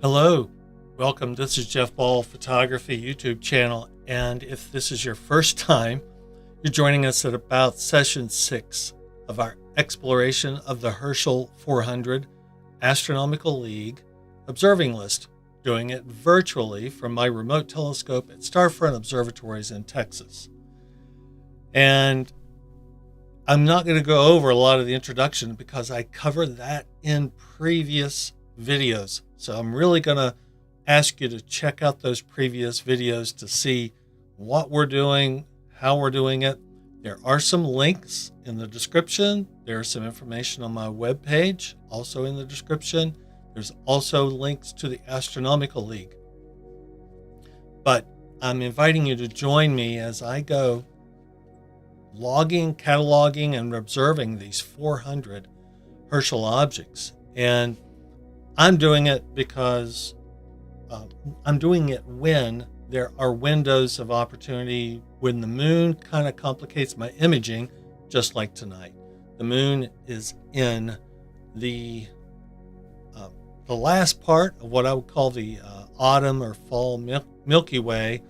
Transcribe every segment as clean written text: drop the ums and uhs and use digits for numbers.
Hello, welcome. This is Jeff Ball Photography YouTube channel, and if this is your first time, you're joining us at about session 6 of our exploration of the Herschel 400 Astronomical League observing list, doing it virtually from my remote telescope at Starfront Observatories in Texas. And I'm not going to go over a lot of the introduction because I covered that in previous videos. So I'm really going to ask you to check out those previous videos to see what we're doing, how we're doing it. There are some links in the description. There's some information on my webpage also in the description. There's also links to the Astronomical League. But I'm inviting you to join me as I go logging, cataloging, and observing these 400 Herschel objects. And I'm doing it because I'm doing it when there are windows of opportunity, when the moon kind of complicates my imaging, just like tonight. The moon is in the last part of what I would call the autumn or fall Milky Way,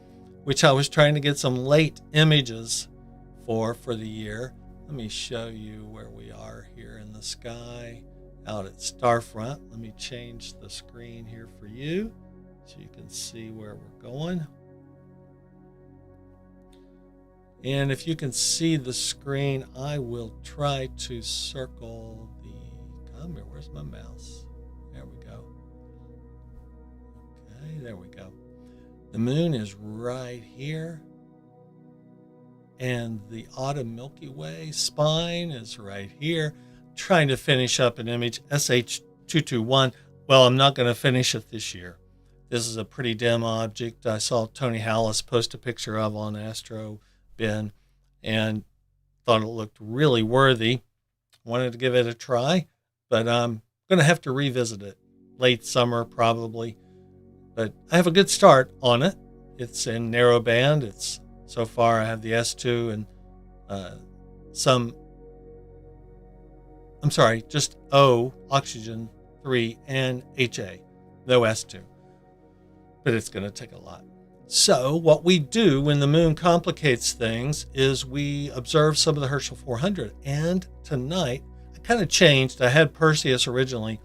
which I was trying to get some late images for the year. Let me show you where we are here in the sky out at Starfront. Let me change the screen here for you so you can see where we're going. And if you can see the screen, I will try to circle the, come here, where's my mouse? There we go. Okay, there we go. The moon is right here. And the autumn Milky Way spine is right here. Trying to finish up an image, SH221. Well, I'm not going to finish it this year. This is a pretty dim object. I saw Tony Hallis post a picture of on Astro bin and thought it looked really worthy. Wanted to give it a try, but I'm going to have to revisit it late summer probably. But I have a good start on it. It's in narrow band. So far I have the S2 and just O, oxygen 3, and HA, no S2. But it's going to take a lot. So what we do when the moon complicates things is we observe some of the Herschel 400. And tonight, I kind of changed. I had Perseus originally,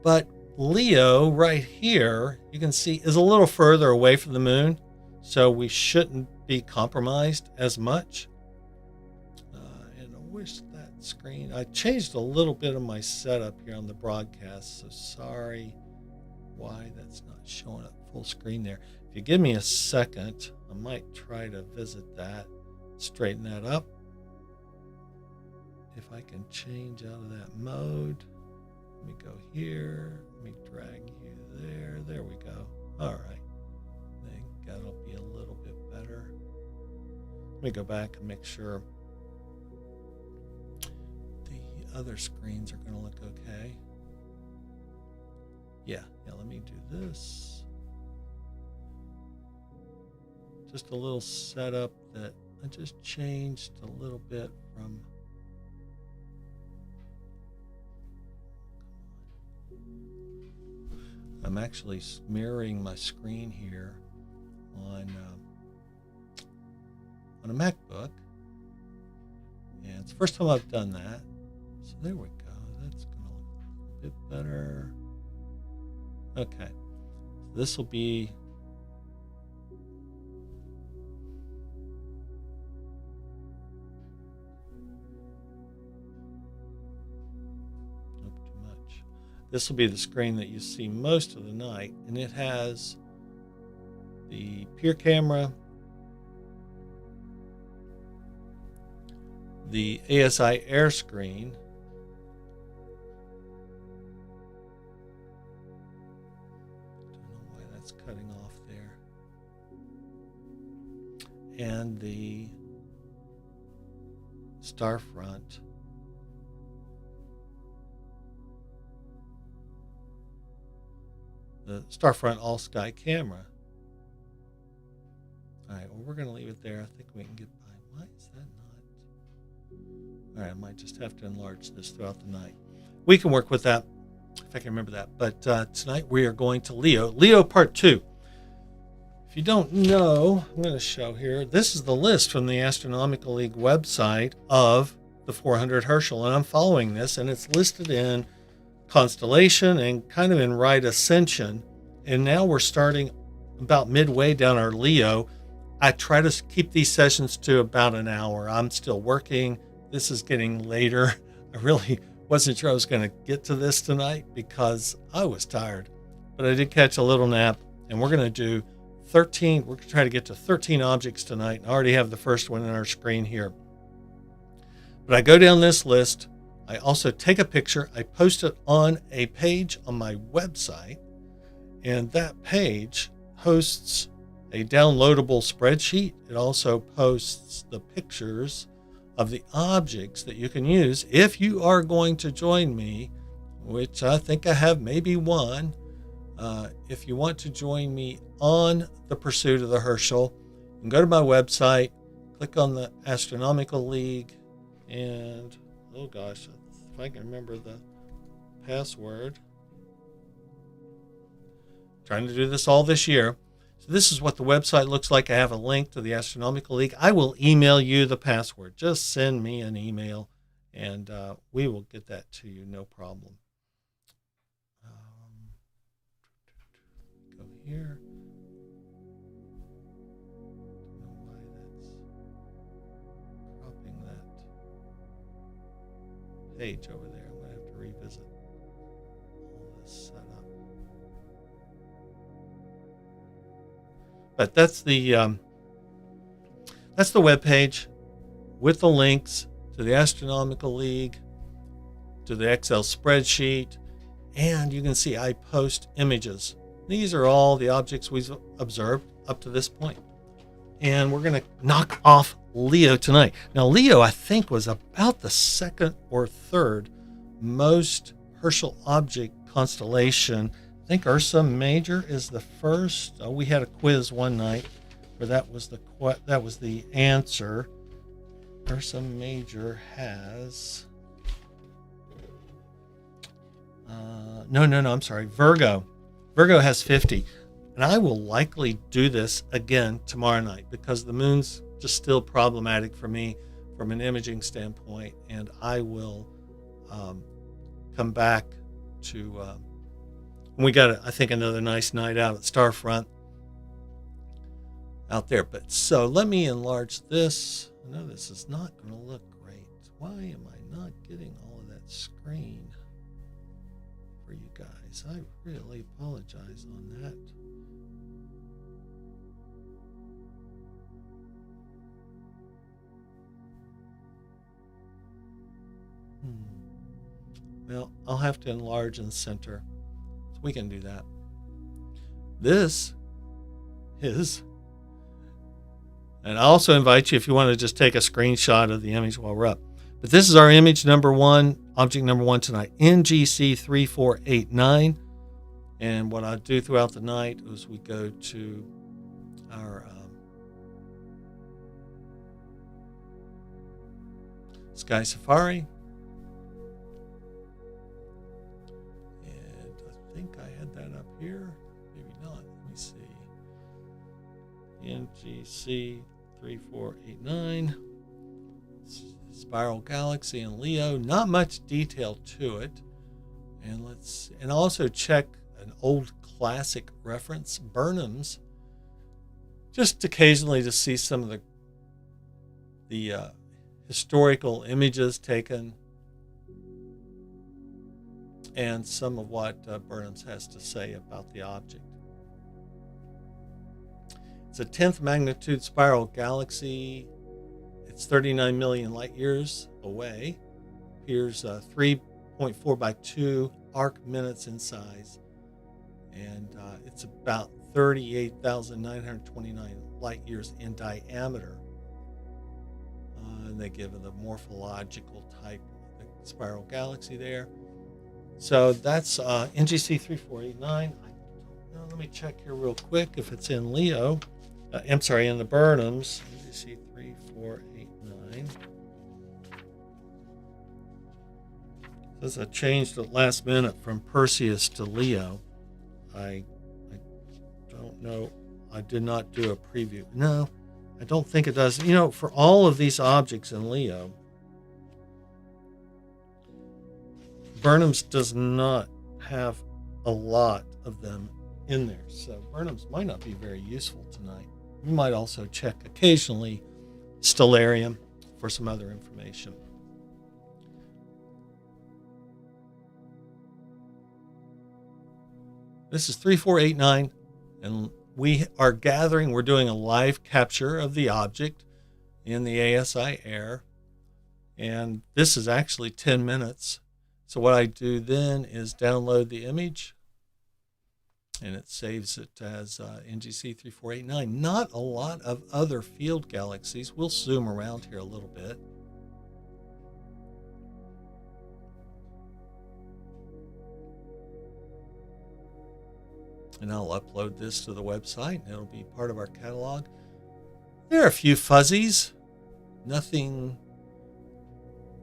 but Leo right here, you can see, is a little further away from the moon. So we shouldn't be compromised as much. And I wish that screen, I changed a little bit of my setup here on the broadcast, so sorry why that's not showing up full screen there. If you give me a second, I might try to visit that, straighten that up. If I can change out of that mode, let me go here, let me drag you there we go. All right, I think that'll be a little bit better. Let me go back and make sure the other screens are going to look okay. Yeah, let me do this. Just a little setup that I just changed a little bit from. I'm actually mirroring my screen here on a MacBook, and it's the first time I've done that. So there we go. That's going to look a bit better. Okay, so this will be not too much. This will be the screen that you see most of the night, and it has the peer camera, the ASI air screen, cutting off there, and the Starfront all sky camera. All right, well, we're going to leave it there. I think we can get by. Why is that not? All right, I might just have to enlarge this throughout the night. We can work with that. if I can remember that. But tonight we are going to Leo Part 2. If you don't know, I'm going to show here. This is the list from the Astronomical League website of the 400 Herschel, and I'm following this, and it's listed in constellation and kind of in right ascension. And now we're starting about midway down our Leo. I try to keep these sessions to about an hour. I'm still working. This is getting later. I really wasn't sure I was going to get to this tonight because I was tired, but I did catch a little nap, and we're going to do 13. We're going to try to get to 13 objects tonight. I already have the first one on our screen here. But I go down this list. I also take a picture. I post it on a page on my website, and that page hosts a downloadable spreadsheet. It also posts the pictures of the objects that you can use if you are going to join me, which I think I have maybe one. If you want to join me on the pursuit of the Herschel, you can go to my website, click on the Astronomical League, and oh gosh, if I can remember the password. Trying to do this all this year. So this is what the website looks like. I have a link to the Astronomical League. I will email you the password. Just send me an email, and we will get that to you, no problem. Go here. I don't know why that's cropping that page over there. I'm going to have to revisit all this setup. But that's the web page with the links to the Astronomical League, to the Excel spreadsheet, and you can see I post images. These are all the objects we've observed up to this point. And we're going to knock off Leo tonight. Now, Leo, I think, was about the second or third most Herschel object constellation. I think Ursa Major is the first. We had a quiz one night where that was the answer. Ursa Major has no, I'm sorry. Virgo has 50, and I will likely do this again tomorrow night because the moon's just still problematic for me from an imaging standpoint, and I will come back to. We got, I think, another nice night out at Starfront out there. But so let me enlarge this. I know this is not going to look great. Why am I not getting all of that screen for you guys? I really apologize on that. Well, I'll have to enlarge and center. We can do that. This is, and I also invite you if you want to just take a screenshot of the image while we're up. But this is our image number one, object number one tonight, NGC 3489. And what I do throughout the night is we go to our Sky Safari. I think I had that up here. Maybe not. Let me see. NGC 3489. Spiral Galaxy in Leo. Not much detail to it. And also check an old classic reference, Burnham's. Just occasionally to see some of the historical images taken, and some of what Burnham's has to say about the object. It's a 10th magnitude spiral galaxy. It's 39 million light years away. Appears 3.4 by 2 arc minutes in size. And it's about 38,929 light years in diameter. And they give it a morphological type of the spiral galaxy there. So that's NGC 3489. Let me check here real quick if it's in Leo. I'm sorry, in the Burnhams. NGC 3489. As I changed at last minute from Perseus to Leo, I don't know. I did not do a preview. No, I don't think it does. For all of these objects in Leo, Burnham's does not have a lot of them in there. So Burnham's might not be very useful tonight. We might also check occasionally Stellarium for some other information. This is 3489, and we're doing a live capture of the object in the ASI Air, and this is actually 10 minutes. So what I do then is download the image, and it saves it as NGC 3489. Not a lot of other field galaxies. We'll zoom around here a little bit. And I'll upload this to the website, and it'll be part of our catalog. There are a few fuzzies. Nothing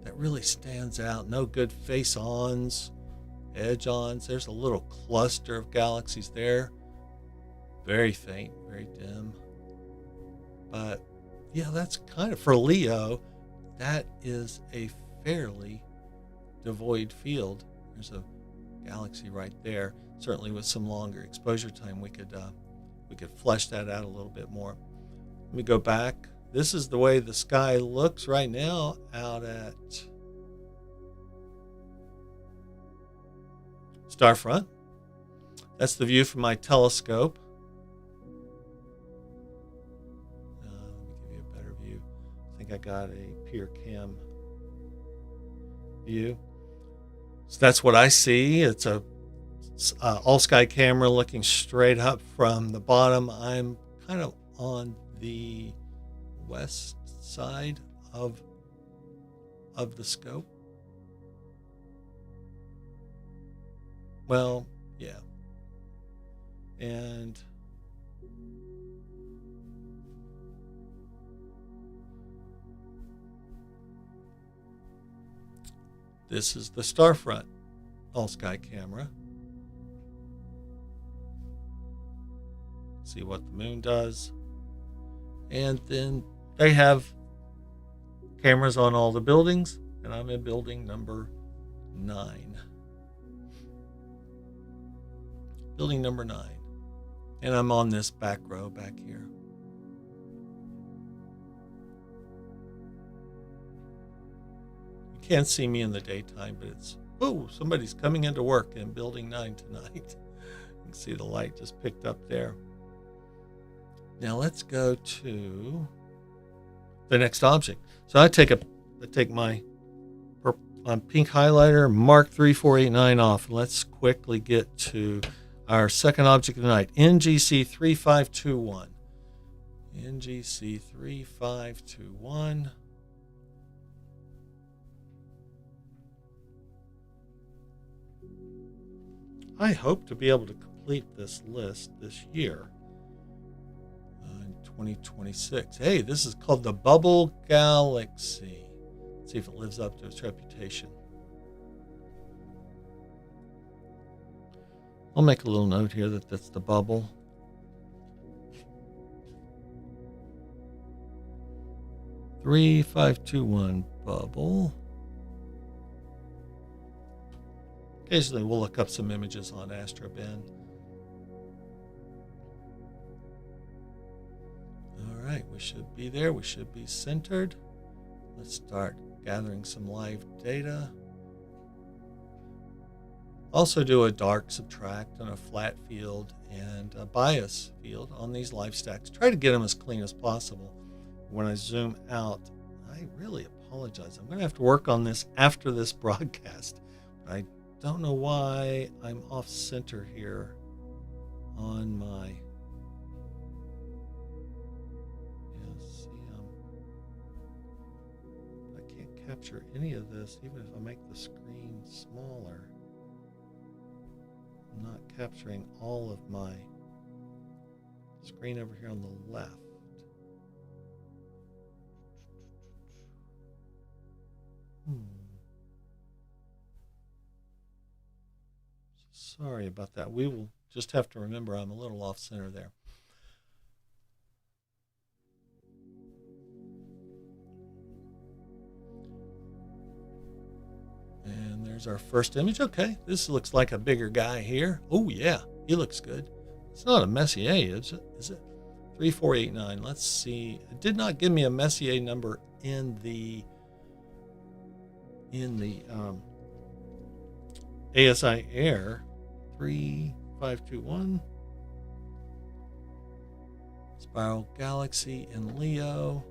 that really stands out. No good face-ons, edge-ons. There's a little cluster of galaxies there. Very faint, very dim. But, yeah, that's kind of, for Leo, that is a fairly devoid field. There's a galaxy right there. Certainly with some longer exposure time, we could flesh that out a little bit more. Let me go back. This is the way the sky looks right now out at Starfront. That's the view from my telescope. Let me give you a better view. I think I got a Pier Cam view. So that's what I see. It's a all-sky camera looking straight up from the bottom. I'm kind of on the west side of the scope. Well, yeah. And this is the Starfront all-sky camera. See what the moon does. And then they have cameras on all the buildings, and I'm in building number 9. Building number 9. And I'm on this back row back here. You can't see me in the daytime, but it's, somebody's coming into work in building 9 tonight. You can see the light just picked up there. Now let's go to the next object. So I take my pink highlighter, mark 3489 off. Let's quickly get to our second object of the night, NGC 3521. NGC 3521. I hope to be able to complete this list this year. 2026. Hey, this is called the Bubble Galaxy. Let's see if it lives up to its reputation. I'll make a little note here that that's the bubble. Three, 521 bubble. Occasionally we'll look up some images on AstroBin. All right, we should be there. We should be centered. Let's start gathering some live data. Also do a dark subtract and a flat field and a bias field on these live stacks. Try to get them as clean as possible. When I zoom out, I really apologize. I'm going to have to work on this after this broadcast. I don't know why I'm off center here on my... I can't capture any of this, even if I make the screen smaller. I'm not capturing all of my screen over here on the left. Sorry about that. We will just have to remember I'm a little off center there. And there's our first image. Okay, this looks like a bigger guy here. Oh, yeah, he looks good. It's not a Messier, is it? 3489. Let's see. It did not give me a Messier number in the ASI Air. 3521. Spiral Galaxy in Leo.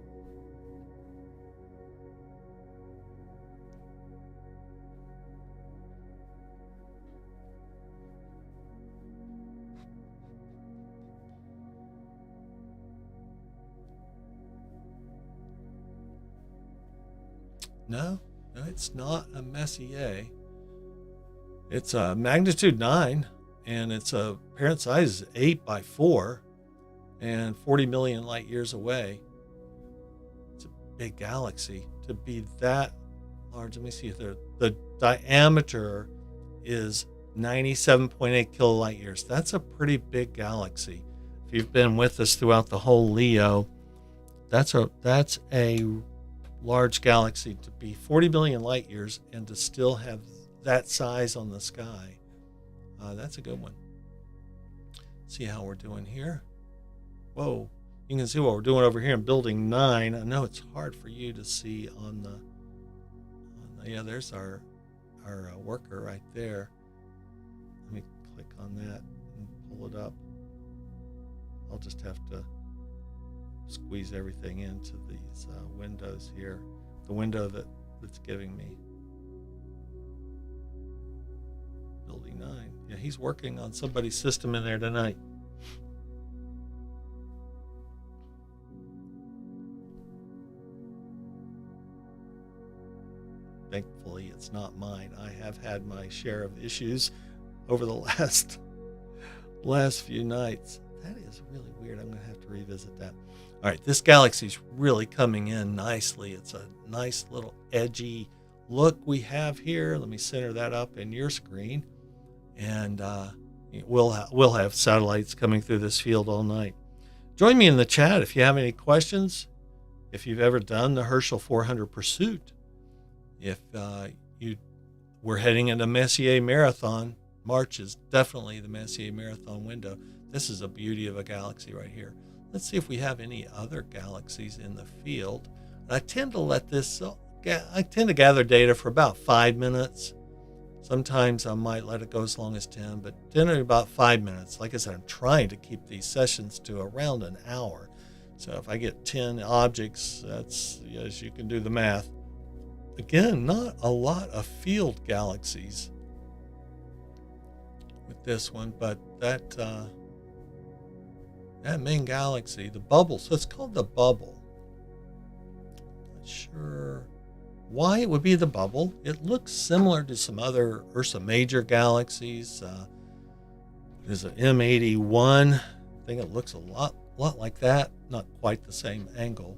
No, it's not a Messier. It's a magnitude 9, and its apparent size is 8 by 4, and 40 million light years away. It's a big galaxy to be that large. Let me see if the diameter is 97.8 kilolight years. That's a pretty big galaxy. If you've been with us throughout the whole Leo, that's a large galaxy to be 40 billion light years and to still have that size on the sky. That's a good one. See how we're doing here. Whoa, you can see what we're doing over here in building 9. I know it's hard for you to see on the yeah, there's our worker right there. Let me click on that and pull it up. I'll just have to squeeze everything into these windows here. The window that's giving me building 9. Yeah, he's working on somebody's system in there tonight. Thankfully, it's not mine. I have had my share of issues over the last few nights. That is really weird. I'm going to have to revisit that. All right, this galaxy's really coming in nicely. It's a nice little edgy look we have here. Let me center that up in your screen. And we'll have satellites coming through this field all night. Join me in the chat if you have any questions. If you've ever done the Herschel 400 pursuit. If we're heading into Messier Marathon. March is definitely the Messier Marathon window. This is a beauty of a galaxy right here. Let's see if we have any other galaxies in the field. And I tend to gather data for about 5 minutes. Sometimes I might let it go as long as 10, but generally about 5 minutes. Like I said, I'm trying to keep these sessions to around an hour. So if I get 10 objects, that's, yes, you can do the math. Again, not a lot of field galaxies with this one, but that main galaxy, the bubble, so it's called the bubble. Not sure why it would be the bubble. It looks similar to some other Ursa Major galaxies. There's an M81. I think it looks a lot like that. Not quite the same angle.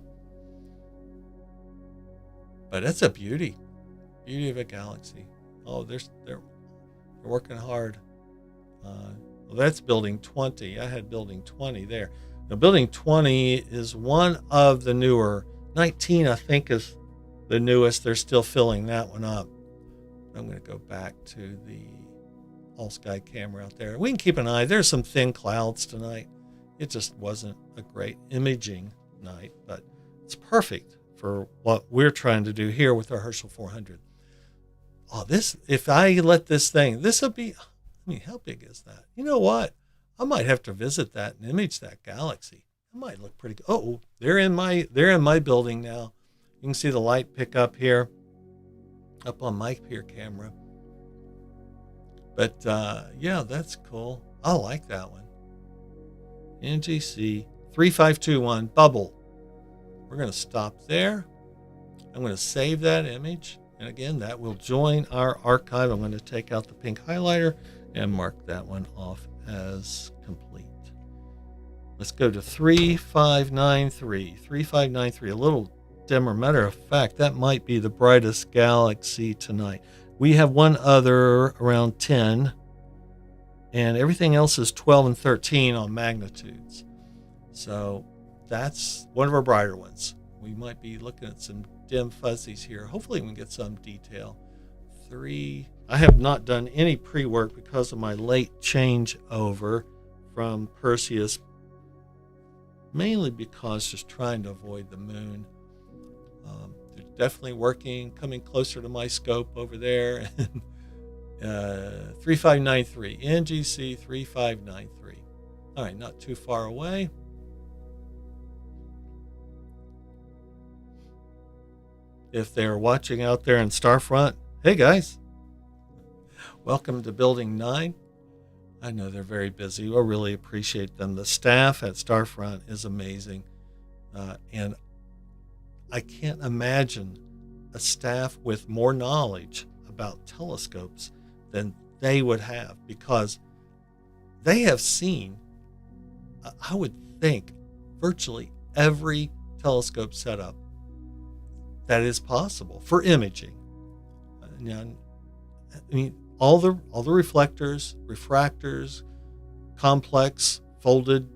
But it's a beauty of a galaxy. Oh, they're working hard. Well, that's building 20. I had building 20 there. Now, building 20 is one of the newer. 19, I think, is the newest. They're still filling that one up. I'm going to go back to the all-sky camera out there. We can keep an eye. There's some thin clouds tonight. It just wasn't a great imaging night, but it's perfect for what we're trying to do here with our Herschel 400. Oh, if I let this thing, this will be, how big is that? You know what? I might have to visit that and image that galaxy. It might look pretty good. Oh, they're in my building now. You can see the light pick up here, up on my peer camera. But yeah, that's cool. I like that one. NGC 3521 bubble. We're going to stop there. I'm going to save that image. And again, that will join our archive. I'm going to take out the pink highlighter and mark that one off as complete. Let's go to 3593. 3593, a little dimmer. Matter of fact, that might be the brightest galaxy tonight. We have one other around 10. and everything else is 12 and 13 on magnitudes. So that's one of our brighter ones. We might be looking at some dim fuzzies here. Hopefully we can get some detail. 3. I have not done any pre-work because of my late changeover from Perseus, mainly because just trying to avoid the moon. They're definitely working, coming closer to my scope over there. 3593, NGC 3593. All right, not too far away. If they're watching out there in Starfront, hey guys, welcome to Building 9. I know they're very busy. We'll really appreciate them. The staff at Starfront is amazing. And I can't imagine a staff with more knowledge about telescopes than they would have, because they have seen, I would think, virtually every telescope setup that is possible for imaging. I mean, all the reflectors, refractors, complex folded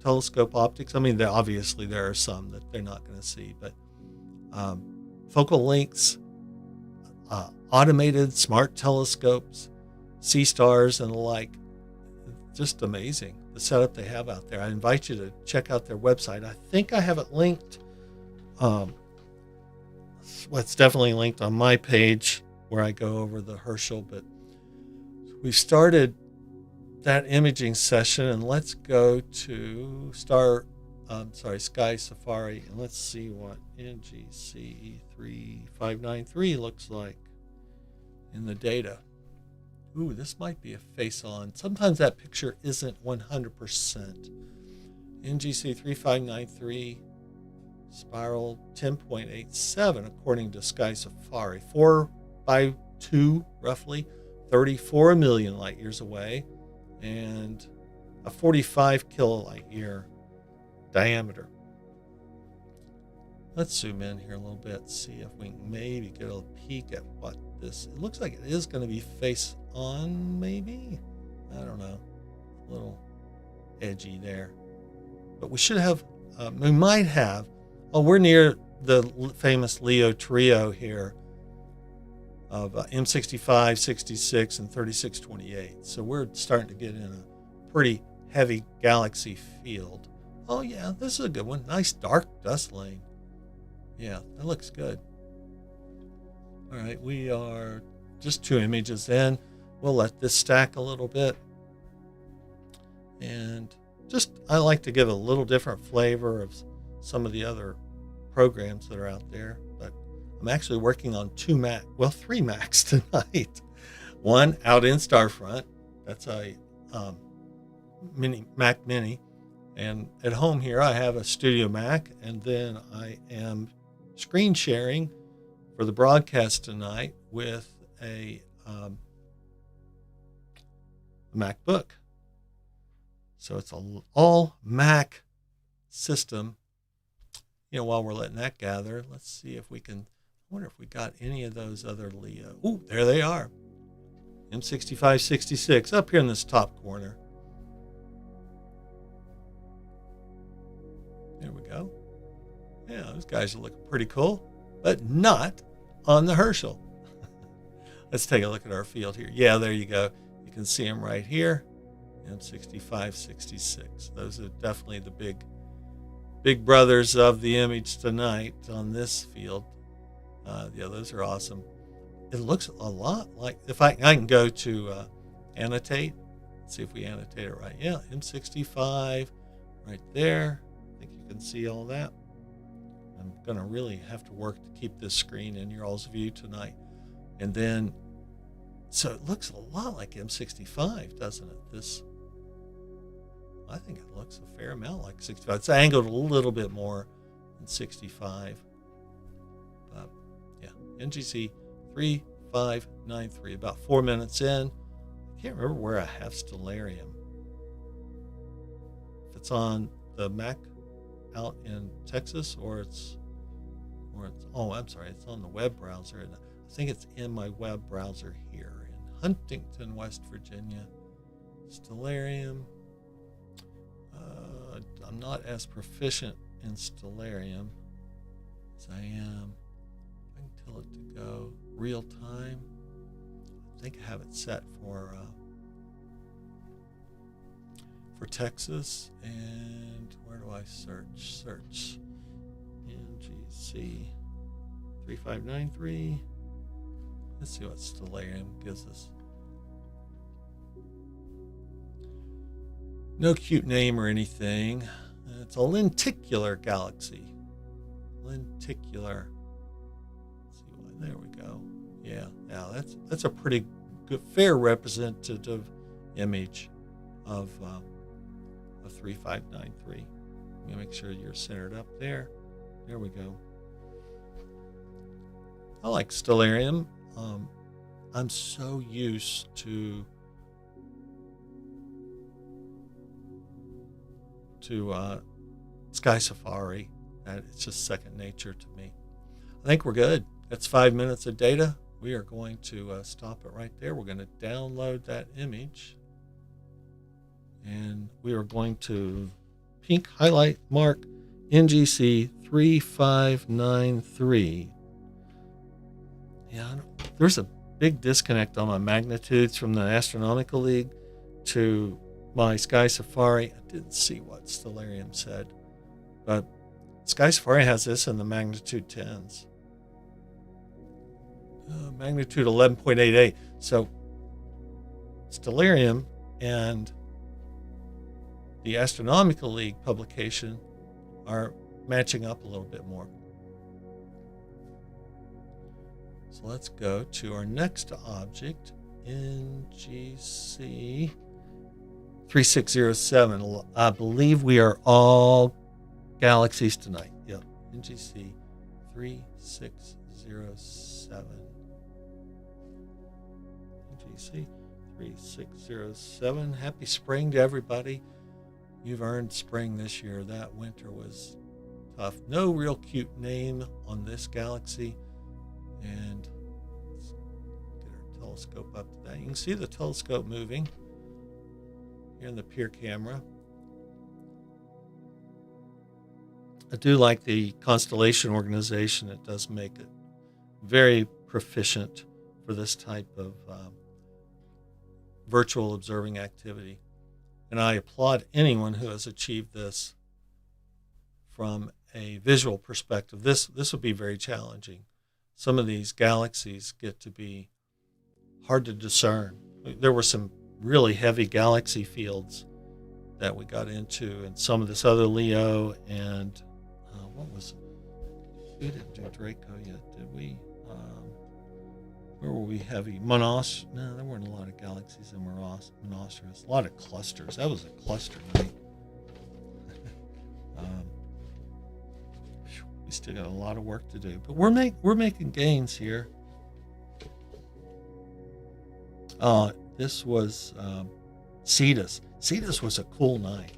telescope optics. I mean, obviously there are some that they're not going to see, but focal lengths, automated smart telescopes, sea stars, and the like. Just amazing, the setup they have out there. I invite you to check out their website. I think I have it linked. It's definitely linked on my page where I go over the Herschel, but we started that imaging session, and let's go to Sky Safari, and let's see what NGC 3593 looks like in the data. Ooh, this might be a face-on. Sometimes that picture isn't 100%. NGC 3593 spiral 10.87 according to Sky Safari. 4 by 2, roughly, 34 million light years away, and a 45 kilolight year diameter. Let's zoom in here a little bit, see if we can maybe get a peek at what this. It looks like it is going to be face on, maybe. I don't know. A little edgy there, but we should have. We might have. Oh, we're near the famous Leo trio here of M65, 66, and 3628. So we're starting to get in a pretty heavy galaxy field. Oh yeah, this is a good one. Nice dark dust lane. Yeah, that looks good. All right, we are just 2 images in. We'll let this stack a little bit. And I like to give a little different flavor of some of the other programs that are out there. But I'm actually working on 3 Macs tonight. One out in Starfront. That's a Mac Mini. And at home here, I have a Studio Mac, and then I am screen sharing for the broadcast tonight with a MacBook. So it's an all Mac system. While we're letting that gather, let's see if we can. I wonder if we got any of those other Leo. Ooh, there they are. M65, 66 up here in this top corner. There we go. Yeah, those guys are looking pretty cool, but not on the Herschel. Let's take a look at our field here. Yeah, there you go. You can see them right here. M65, 66. Those are definitely the big brothers of the image tonight on this field. Yeah, those are awesome. It looks a lot like, if I can go to annotate, see if we annotate it right. Yeah, M65 right there. I think you can see all that. I'm going to really have to work to keep this screen in your all's view tonight. And then, so it looks a lot like M65, doesn't it? I think it looks a fair amount like 65. It's angled a little bit more than 65. But yeah, NGC 3593, about 4 minutes in. I can't remember where I have Stellarium. If it's on the Mac out in Texas or it's I'm sorry, it's on the web browser. And I think it's in my web browser here in Huntington, West Virginia. Stellarium. I'm not as proficient in Stellarium as I am. I can tell it to go real time. I think I have it set for Texas. And where do I search? Search NGC 3593. Let's see what Stellarium gives us. No cute name or anything. It's a lenticular galaxy. Lenticular. Let's see why. There we go. Yeah, that's a pretty good, fair representative image of 3593. I'm gonna make sure you're centered up there. There we go. I like Stellarium. I'm so used to Sky Safari that it's just second nature to me. I think we're good. That's 5 minutes of data. We are going to stop it right there. We're going to download that image, and we are going to pink highlight mark NGC 3593. Yeah, there's a big disconnect on my magnitudes from the Astronomical League to my Sky Safari. I didn't see what Stellarium said, but Sky Safari has this in the magnitude 10s. Magnitude 11.88. So Stellarium and the Astronomical League publication are matching up a little bit more. So let's go to our next object, NGC 3607. I believe we are all galaxies tonight. Yep, NGC 3607. NGC 3607. Happy spring to everybody. You've earned spring this year. That winter was tough. No real cute name on this galaxy. And let's get our telescope up to that. You can see the telescope moving here in the Peer camera. I do like the constellation organization. It does make it very proficient for this type of virtual observing activity. And I applaud anyone who has achieved this from a visual perspective. This would be very challenging. Some of these galaxies get to be hard to discern. There were some really heavy galaxy fields that we got into, and some of this other Leo, and what was it? We didn't do Draco yet, did we? Where were we heavy? Monos? No, there weren't a lot of galaxies in Monoceros. A lot of clusters. That was a cluster night. We still got a lot of work to do, but we're making gains here. This was Cetus. Cetus was a cool night.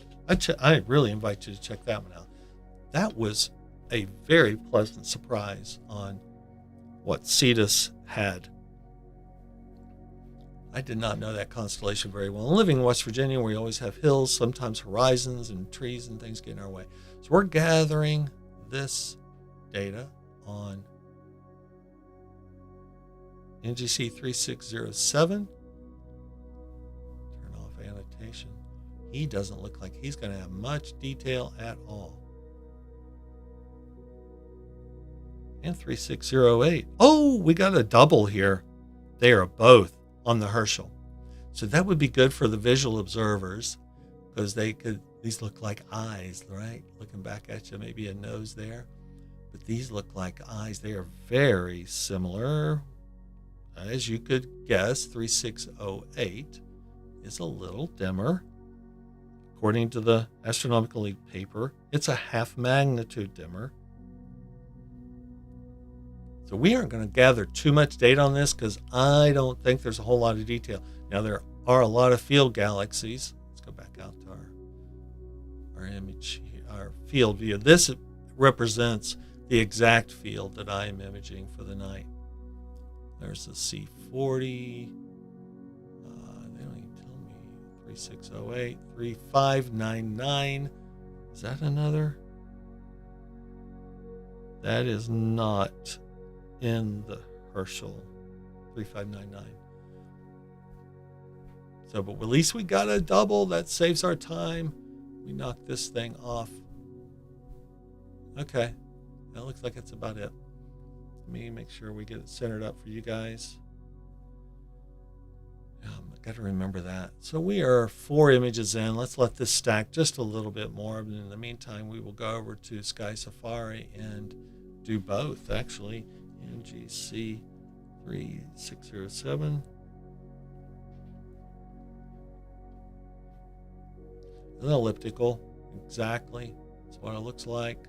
I really invite you to check that one out. That was a very pleasant surprise on what Cetus had. I did not know that constellation very well. Living in West Virginia, we always have hills, sometimes horizons and trees and things get in our way. So we're gathering this data on NGC 3607. Turn off annotation. He doesn't look like he's going to have much detail at all. And 3608. Oh, we got a double here. They are both on the Herschel. So that would be good for the visual observers, because these look like eyes, right? Looking back at you, maybe a nose there. But these look like eyes. They are very similar. As you could guess, 3608 is a little dimmer. According to the Astronomical League paper, it's a half magnitude dimmer. So we aren't going to gather too much data on this because I don't think there's a whole lot of detail. Now, there are a lot of field galaxies. Let's go back out to our image, our field view. This represents the exact field that I am imaging for the night. There's the C40. They don't even tell me 3608, 3599. Is that another? That is not in the Herschel 3599. So, but at least we got a double. That saves our time. We knocked this thing off. Okay. That looks like it's about it. Let me make sure we get it centered up for you guys. I got to remember that. So we are 4 images in. Let's let this stack just a little bit more. And in the meantime, we will go over to Sky Safari and do both, actually. NGC 3607. An elliptical, exactly. That's what it looks like.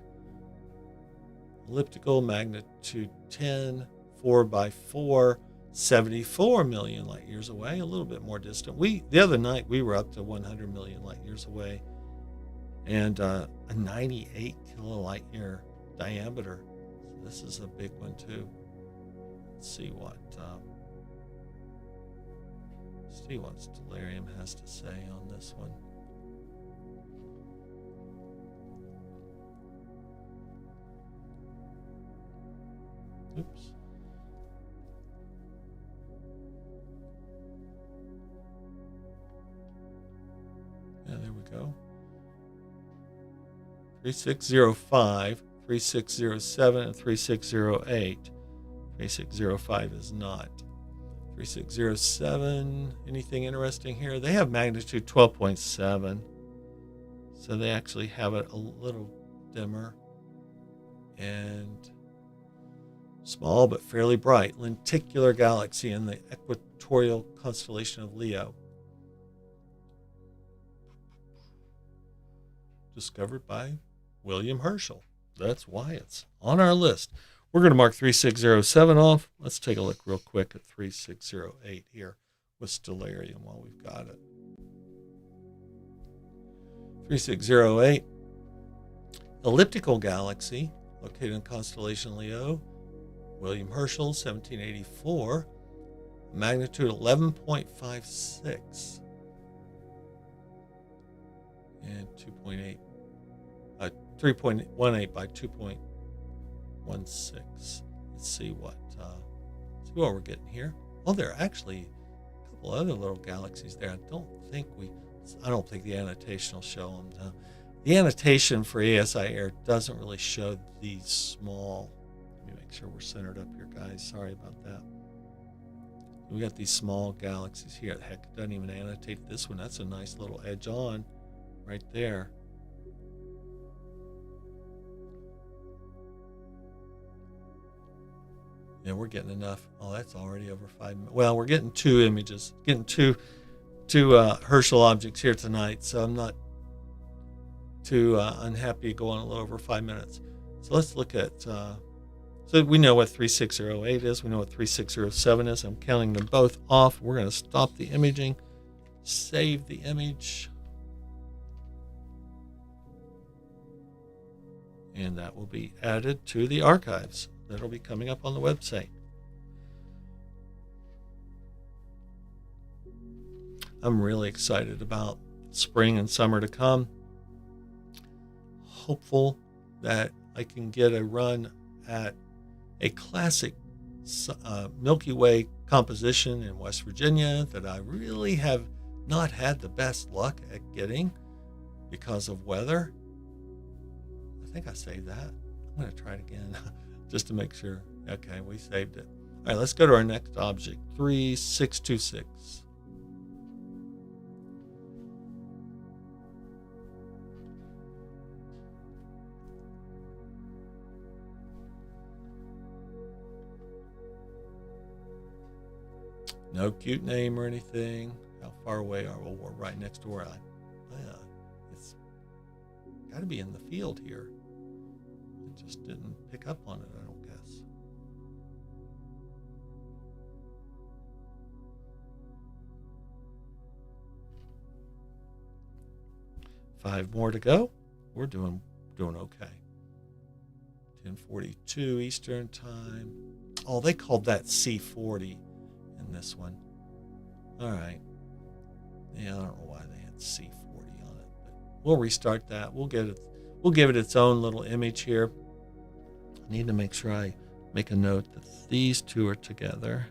Elliptical, magnitude 10, 4 by 4, 74 million light years away, a little bit more distant. The other night we were up to 100 million light years away, and a 98 kilolight year diameter. So this is a big one too. Let's see what Stellarium has to say on this one. Oops. Yeah, there we go. 3605, 3607, and 3608. 3605 is not. 3607, anything interesting here? They have magnitude 12.7. So they actually have it a little dimmer. And small but fairly bright lenticular galaxy in the equatorial constellation of Leo. Discovered by William Herschel. That's why it's on our list. We're going to mark 3607 off. Let's take a look real quick at 3608 here with Stellarium while we've got it. 3608, elliptical galaxy located in constellation Leo. William Herschel, 1784, magnitude 11.56 and 3.18 by 2.16. Let's see what we're getting here. Oh, there are actually a couple other little galaxies there. I don't think the annotation will show them. The annotation for ASI Air doesn't really show these small. Let me make sure we're centered up here, guys. Sorry about that. We got these small galaxies here. Heck, it doesn't even annotate this one. That's a nice little edge on right there. Yeah, we're getting enough. Oh, that's already over 5 minutes. Well, we're getting 2 images, getting two Herschel objects here tonight, so I'm not too unhappy going a little over 5 minutes. So let's look at, so we know what 3608 is, we know what 3607 is. I'm counting them both off. We're going to stop the imaging, save the image, and that will be added to the archives. That'll be coming up on the website. I'm really excited about spring and summer to come. Hopeful that I can get a run at a classic Milky Way composition in West Virginia that I really have not had the best luck at getting because of weather. I think I saved that. I'm going to try it again just to make sure. Okay, we saved it. All right, let's go to our next object, 3626. No cute name or anything. How far away are we? We're right next door. It's got to be in the field here. It just didn't pick up on it, I don't guess. Five more to go. We're doing okay. 10:42 Eastern time. Oh, they called that C40 in this one. All right. Yeah, I don't know why they had C40 on it, but we'll restart that. We'll give it its own little image here. I need to make sure I make a note that these two are together.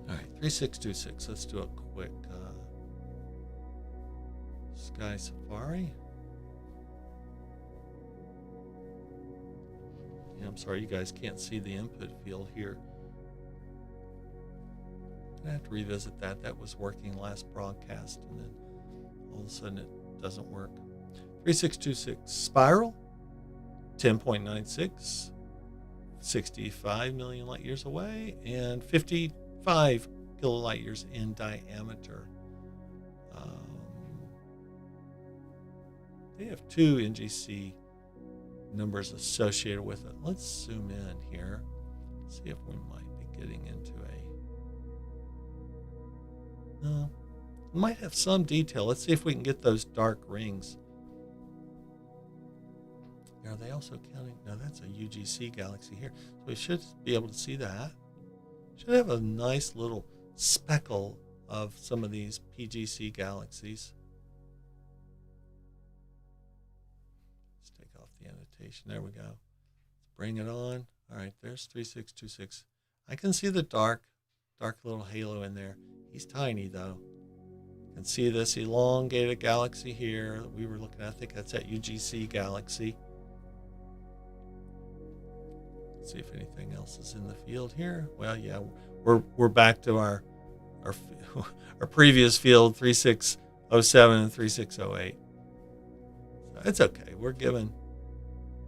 All right, 3626. Let's do a quick Sky Safari. Yeah, I'm sorry you guys can't see the input field here. I have to revisit that. That was working last broadcast, and then all of a sudden it doesn't work. 3626 spiral, 10.96, 65 million light years away, and 55 kilolight years in diameter. They have two NGC numbers associated with it. Let's zoom in here, see if we might be getting into we might have some detail. Let's see if we can get those dark rings. Are they also counting? No, that's a UGC galaxy here. So we should be able to see that. Should have a nice little speckle of some of these PGC galaxies. Let's take off the annotation. There we go. Let's bring it on. All right, there's 3626. I can see the dark little halo in there. He's tiny, though. You can see this elongated galaxy here that we were looking at. I think that's that UGC galaxy. Let's see if anything else is in the field here. Well, yeah, we're back to our previous field, 3607 and 3608. So it's okay. We're giving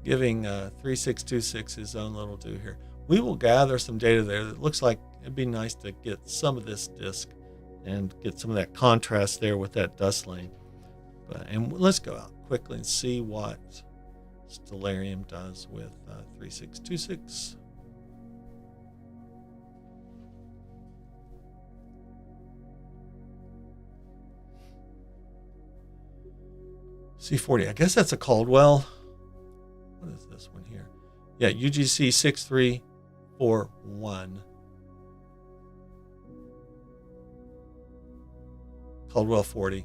3626 his own little due here. We will gather some data there that looks like it'd be nice to get some of this disk and get some of that contrast there with that dust lane. And let's go out quickly and see what Stellarium does with 3626. C40, I guess that's a Caldwell. What is this one here? Yeah, UGC 6341. Caldwell 40.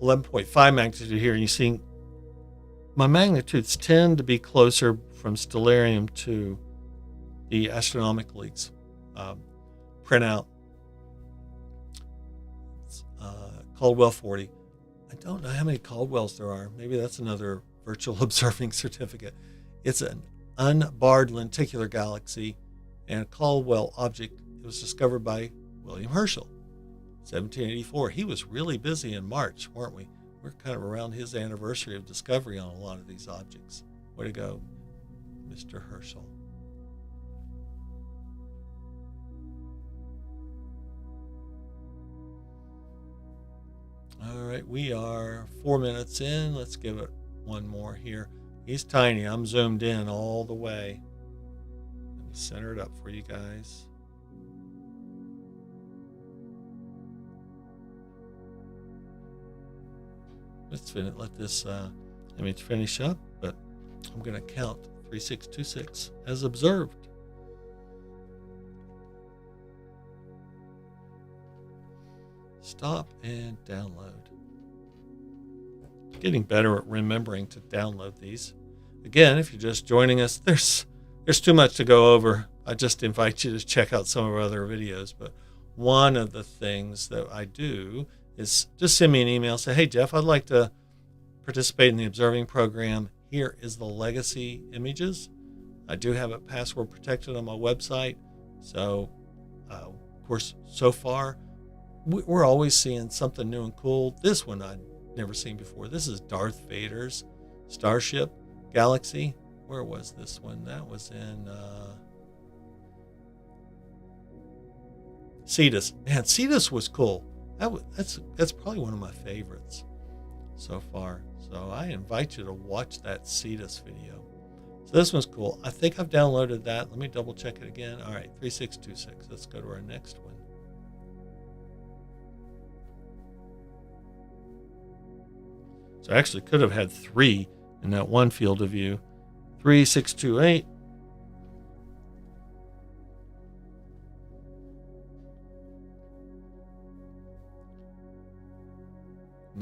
11.5 magnitude here. And you see my magnitudes tend to be closer from Stellarium to the Astronomical League's printout. It's, Caldwell 40. I don't know how many Caldwells there are. Maybe that's another virtual observing certificate. It's an unbarred lenticular galaxy and a Caldwell object. It was discovered by William Herschel, 1784. He was really busy in March, weren't we? We're kind of around his anniversary of discovery on a lot of these objects. Way to go, Mr. Herschel. All right, we are 4 minutes in. Let's give it one more here. He's tiny. I'm zoomed in all the way. Let me center it up for you guys. Let's let this image finish up, but I'm going to count 3626 as observed. Stop and download. Getting better at remembering to download these. Again, if you're just joining us, there's too much to go over. I just invite you to check out some of our other videos. But one of the things that I do is just send me an email. Say, hey, Jeff, I'd like to participate in the observing program. Here is the legacy images. I do have it password protected on my website. So, of course, so far, we're always seeing something new and cool. This one I'd never seen before. This is Darth Vader's Starship Galaxy. Where was this one? That was in Cetus. Man, Cetus was cool. That's probably one of my favorites so far. So I invite you to watch that Cetus video. So this one's cool. I think I've downloaded that. Let me double check it again. All right, 3626. Let's go to our next one. So I actually could have had 3 in that one field of view. 3628.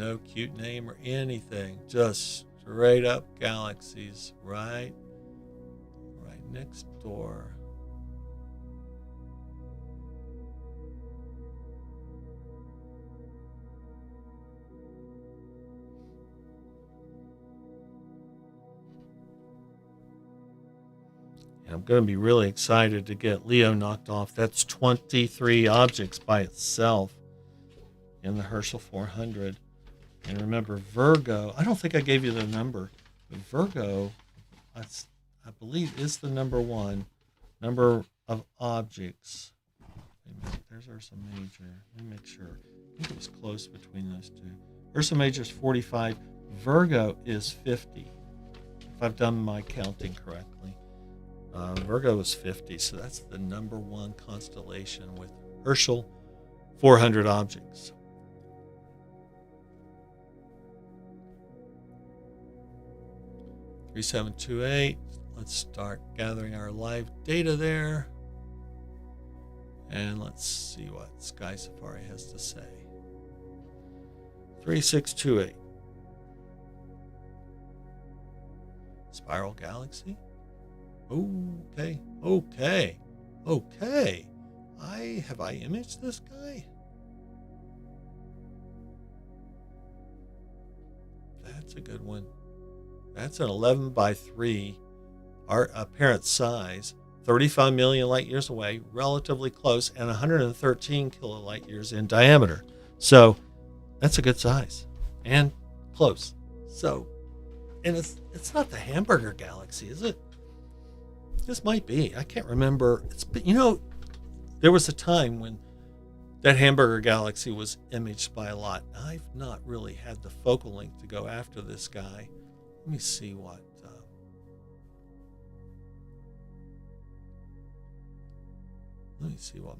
no cute name or anything. Just straight up galaxies right next door. And I'm going to be really excited to get Leo knocked off. That's 23 objects by itself in the Herschel 400. And remember, Virgo, I don't think I gave you the number, but Virgo, I believe, is the number one number of objects. There's Ursa Major. Let me make sure. I think it was close between those two. Ursa Major is 45. Virgo is 50, if I've done my counting correctly. Virgo is 50, so that's the number one constellation with Herschel 400 objects. (3728). Let's start gathering our live data there. And let's see what Sky Safari has to say. 3628. Spiral Galaxy. Okay. Have I imaged this guy? That's a good one. That's an 11 by 3 apparent size, 35 million light years away, relatively close, and 113 kilolight years in diameter. So that's a good size and close. So, and it's not the Hamburger Galaxy, is it? This might be. I can't remember. There was a time when that Hamburger Galaxy was imaged by a lot. I've not really had the focal length to go after this guy. Let me see what.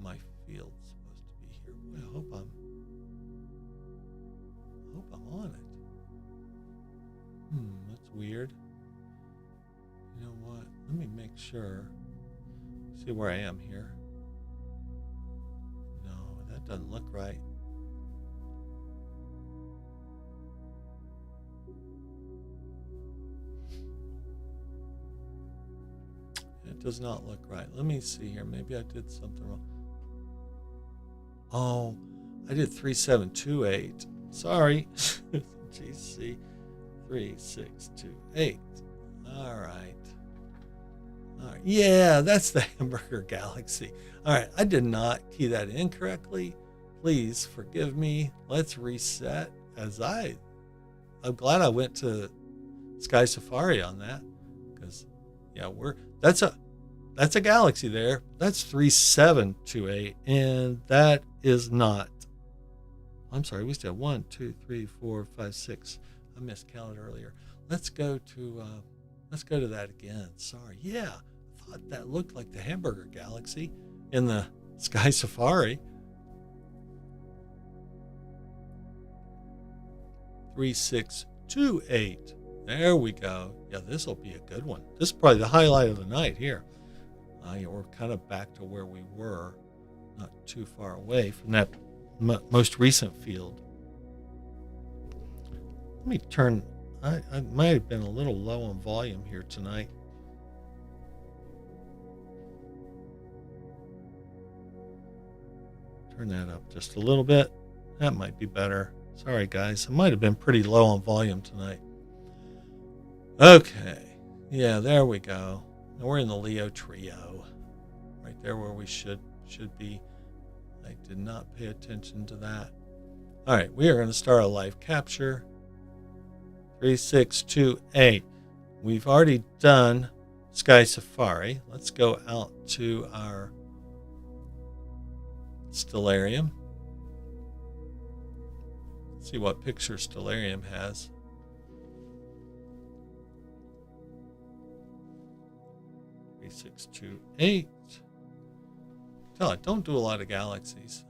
My field's supposed to be here. Boy, I hope I'm on it. That's weird. You know what? Let me make sure. See where I am here. No, that doesn't look right. It does not look right. Let me see here. Maybe I did something wrong. Oh, I did 3728. Sorry. GC 3628. All right. Yeah, that's the Hamburger Galaxy. All right. I did not key that in correctly. Please forgive me. Let's reset. I'm glad I went to Sky Safari on that, because that's a galaxy there. That's 3728, and that is not. I'm sorry, we still have 1, 2, 3, 4, 5, 6. I miscounted earlier. Let's go to that again. Sorry. Yeah, I thought that looked like the Hamburger Galaxy in the Sky Safari. 3628. There we go. Yeah, this will be a good one. This is probably the highlight of the night here. We're kind of back to where we were, not too far away from that most recent field. Let me turn. I might have been a little low on volume here tonight. Turn that up just a little bit. That might be better. Sorry, guys. I might have been pretty low on volume tonight. Okay. Yeah, there we go. Now we're in the Leo trio. Right there where we should be. I did not pay attention to that. All right, we are going to start a live capture. 3628. We've already done Sky Safari. Let's go out to our Stellarium. See what picture Stellarium has. Three, 6, 2, 8. Tell it, don't do a lot of galaxies.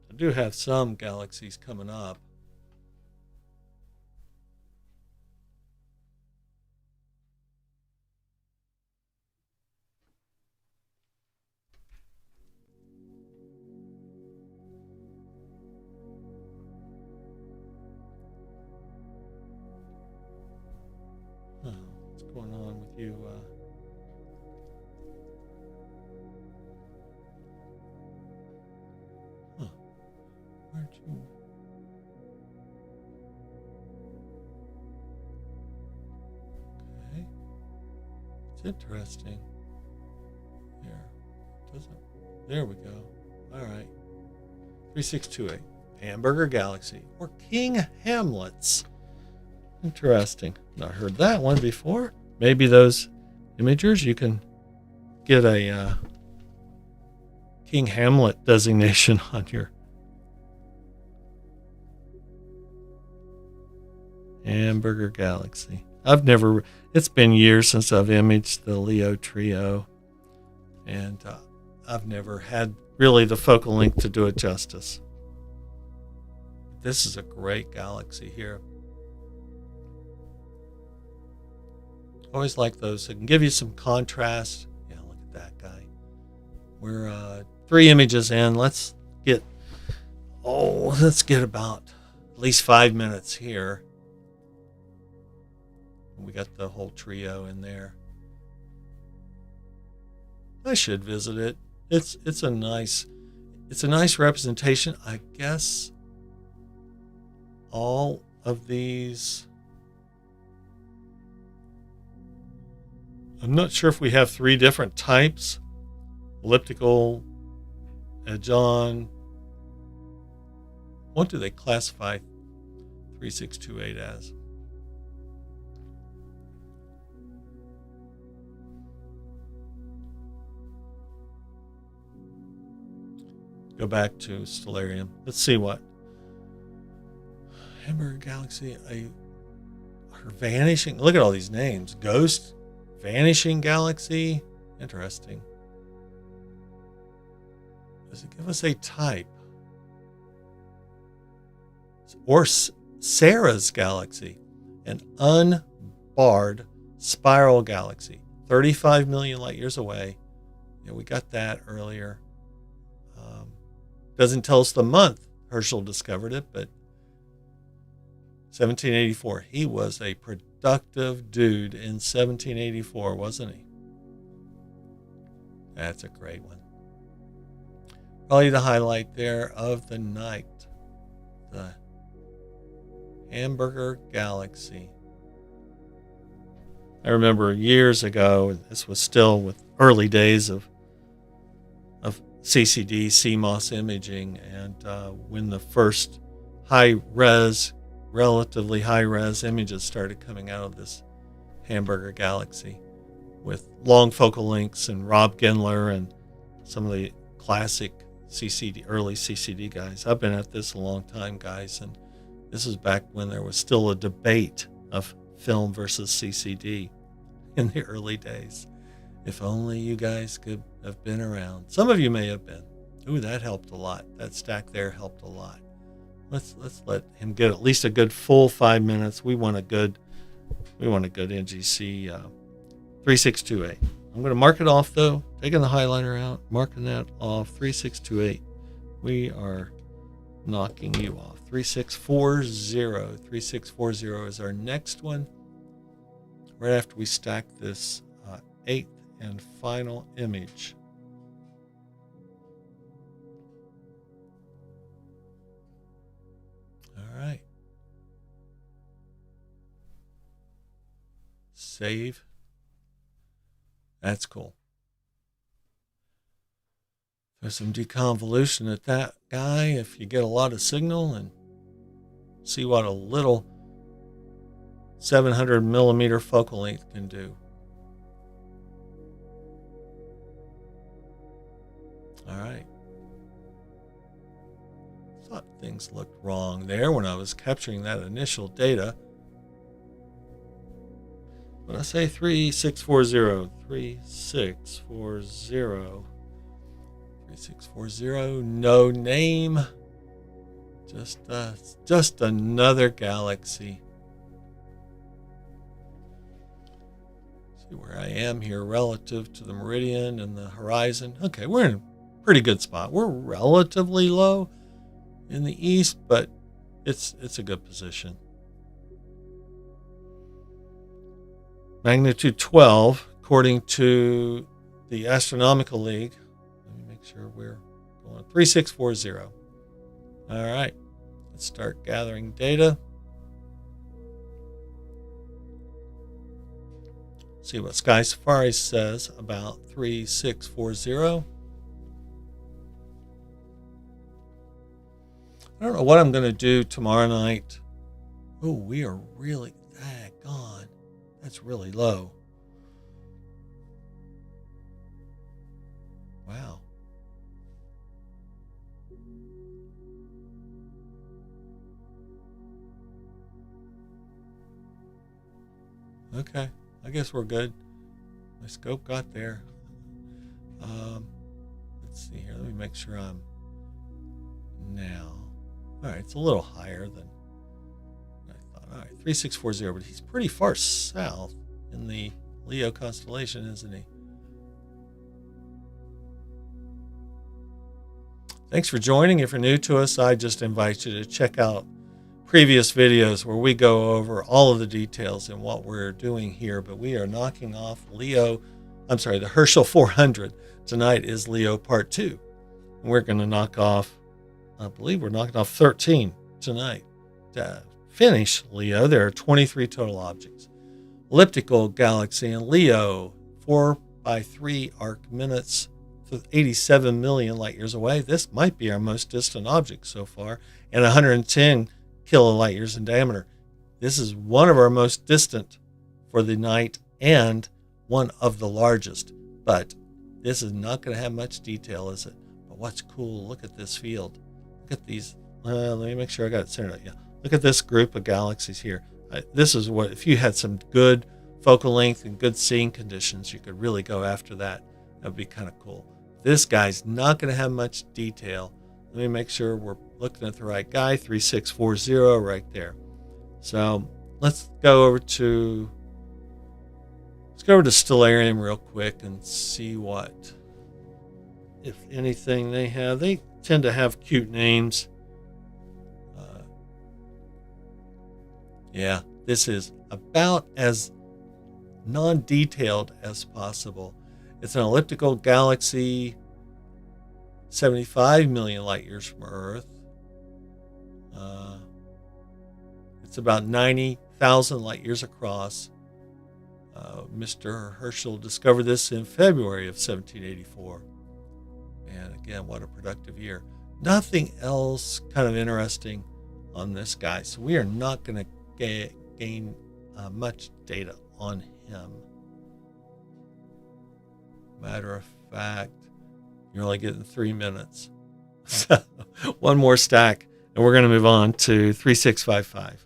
I do have some galaxies coming up. you where'd you? Okay, it's interesting. Here, doesn't. There we go. All right, 3628, Hamburger Galaxy or King Hamlet's. Interesting. Not heard that one before. Maybe those imagers you can get a King Hamlet designation on your Hamburger Galaxy. It's been years since I've imaged the Leo trio, and I've never had really the focal length to do it justice. This is a great galaxy here. Always like those. It can give you some contrast. Yeah, look at that guy. We're 3 images in. Let's get about at least 5 minutes here. We got the whole trio in there. I should visit it. It's a nice representation. I guess all of these. I'm not sure if we have 3 different types. Elliptical, edge-on. What do they classify 3628 as? Go back to Stellarium. Let's see what. Hamburger Galaxy, her vanishing. Look at all these names. Ghost, Vanishing Galaxy. Interesting. Does it give us a type? Or Sarah's Galaxy, an unbarred spiral galaxy, 35 million light years away. Yeah, we got that earlier. Doesn't tell us the month Herschel discovered it, but 1784. He was a productive dude in 1784, wasn't he? That's a great one. Probably the highlight there of the night. The Hamburger Galaxy. I remember years ago, this was still with early days of CCD, CMOS imaging, and when the first relatively high-res images started coming out of this Hamburger Galaxy with long focal lengths, and Rob Gendler and some of the classic early CCD guys. I've been at this a long time, guys, and this is back when there was still a debate of film versus CCD in the early days. If only you guys could have been around. Some of you may have been. Ooh, that helped a lot. That stack there helped a lot. Let's let him get at least a good full 5 minutes. We want a good NGC 3628. I'm going to mark it off though. Taking the highlighter out, marking that off. 3628. We are knocking you off. 3640. 3640 is our next one. Right after we stack this 8th and final image. All right. Save. That's cool. There's some deconvolution at that guy if you get a lot of signal, and see what a little 700 millimeter focal length can do. All right. Thought things looked wrong there when I was capturing that initial data. But I say 3640, 3640, 3640, no name. Just another galaxy. See where I am here relative to the meridian and the horizon. Okay, we're in a pretty good spot. We're relatively low in the east, but it's a good position. Magnitude 12, according to the Astronomical League. Let me make sure we're going 3640. All right, let's start gathering data. See what Sky Safari says about 3640. I don't know what I'm going to do tomorrow night. Oh, we are really gone. That's really low. Wow. Okay, I guess we're good. My scope got there. Let's see here. Let me make sure I'm now. All right, it's a little higher than I thought. All right, 3640, but he's pretty far south in the Leo constellation, isn't he? Thanks for joining. If you're new to us, I just invite you to check out previous videos where we go over all of the details and what we're doing here. But we are knocking off the Herschel 400. Tonight is Leo Part 2. And we're going to knock off, I believe we're knocking off 13 tonight. To finish Leo, there are 23 total objects. Elliptical galaxy in Leo, 4/3 arc minutes, 87 million light years away. This might be our most distant object so far, and 110 kilolight years in diameter. This is one of our most distant for the night and one of the largest. But this is not going to have much detail, is it? But what's cool, look at this field. Look at these. Let me make sure I got it centered out. Yeah. Look at this group of galaxies here. This is what, if you had some good focal length and good seeing conditions, you could really go after that. That would be kind of cool. This guy's not going to have much detail. Let me make sure we're looking at the right guy. 3640 right there. So let's go over to Stellarium real quick and see what, if anything, they have. They tend to have cute names. Yeah, this is about as non-detailed as possible. It's an elliptical galaxy, 75 million light years from Earth. It's about 90,000 light years across. Mr. Herschel discovered this in February of 1784. And again, what a productive year. Nothing else kind of interesting on this guy. So we are not going to gain much data on him. Matter of fact, you're only getting 3 minutes. So one more stack, and we're going to move on to 3655.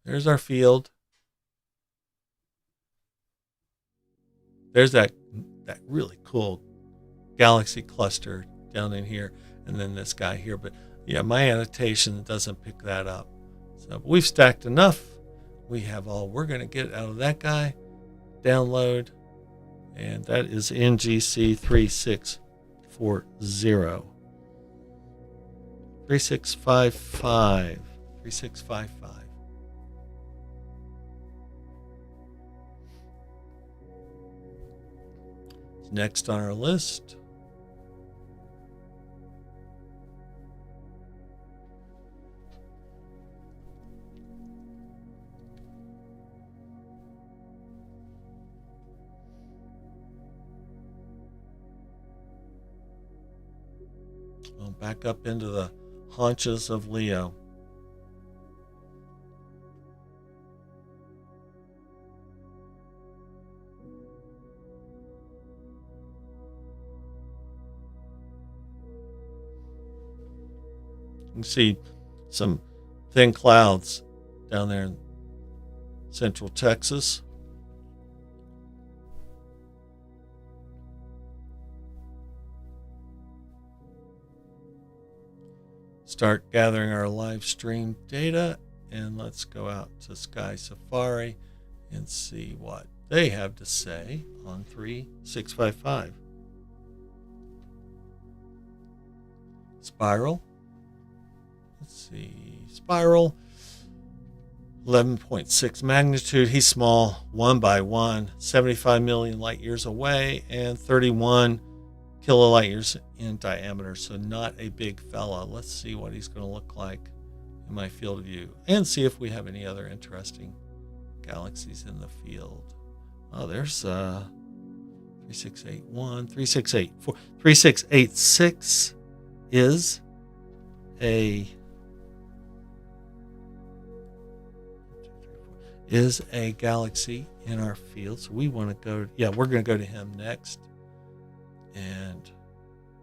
There's our field. There's that really cool galaxy cluster down in here, and then this guy here. But yeah, my annotation doesn't pick that up. So we've stacked enough. We have all we're going to get out of that guy. Download, and that is NGC 3640. 3655. 3655. Next on our list, we'll back up into the haunches of Leo. You can see some thin clouds down there in central Texas. Start gathering our live stream data, and let's go out to Sky Safari and see what they have to say on 3655. It's spiral. Let's see. Spiral. 11.6 magnitude. He's small, 1 by 1, 75 million light years away, and 31 kilolight years in diameter. So not a big fella. Let's see what he's going to look like in my field of view, and see if we have any other interesting galaxies in the field. Oh, there's 3681, 3684, 3686 is a galaxy in our field. So we want to go, we're going to go to him next. And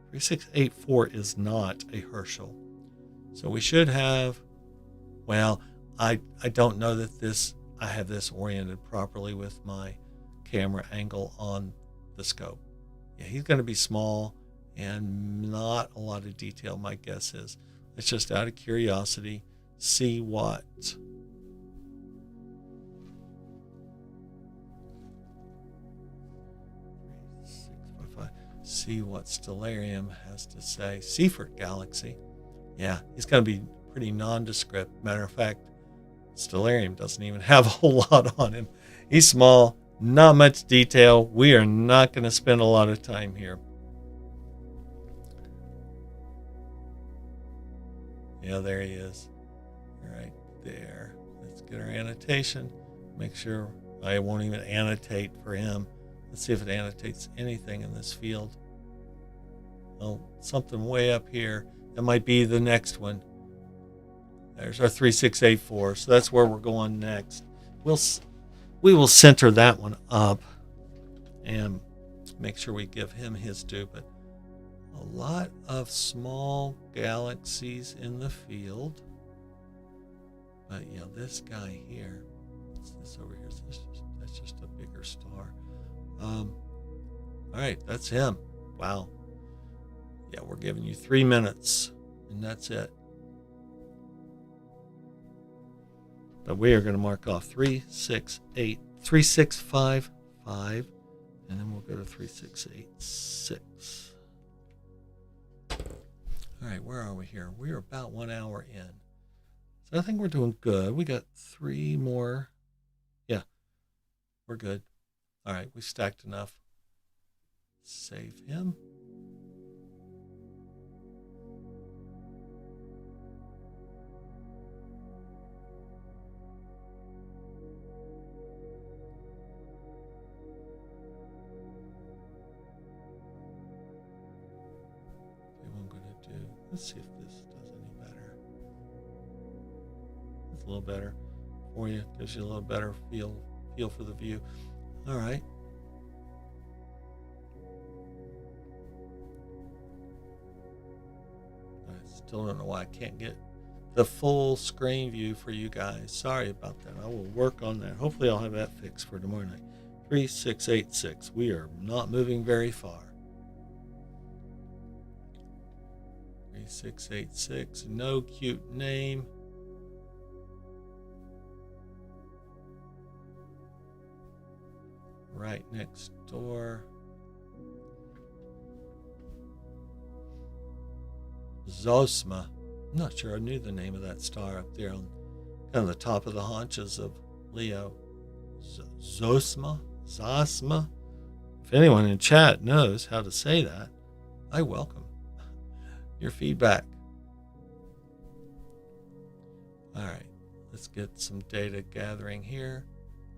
3684 is not a Herschel. So we should have, well, I don't know that I have this oriented properly with my camera angle on the scope. Yeah, he's going to be small and not a lot of detail, my guess is. It's just out of curiosity, see what Stellarium has to say. Seifert Galaxy. Yeah, he's going to be pretty nondescript. Matter of fact, Stellarium doesn't even have a whole lot on him. He's small, not much detail. We are not going to spend a lot of time here. Yeah, there he is. Right there. Let's get our annotation. Make sure I won't even annotate for him. Let's see if it annotates anything in this field. Oh, something way up here. That might be the next one. There's our 3684. So that's where we're going next. We will center that one up and make sure we give him his due. But a lot of small galaxies in the field. But this guy here, what's this over here? That's just a bigger star. All right, that's him. Wow. Yeah, we're giving you 3 minutes, and that's it. But we are going to mark off 3655, and then we'll go to 3686. All right, where are we here? We're about 1 hour in. So I think we're doing good. We got 3 more. Yeah, we're good. All right, we stacked enough. Save him. Let's see if this does any better. It's a little better for you. Gives you a little better feel for the view. All right. I still don't know why I can't get the full screen view for you guys. Sorry about that. I will work on that. Hopefully I'll have that fixed for tomorrow night. 3686. We are not moving very far. 3686, no cute name. Right next door. Zosma. I'm not sure I knew the name of that star up there on kind of the top of the haunches of Leo. Zosma? Zosma? If anyone in chat knows how to say that, I welcome your feedback. All right, let's get some data gathering here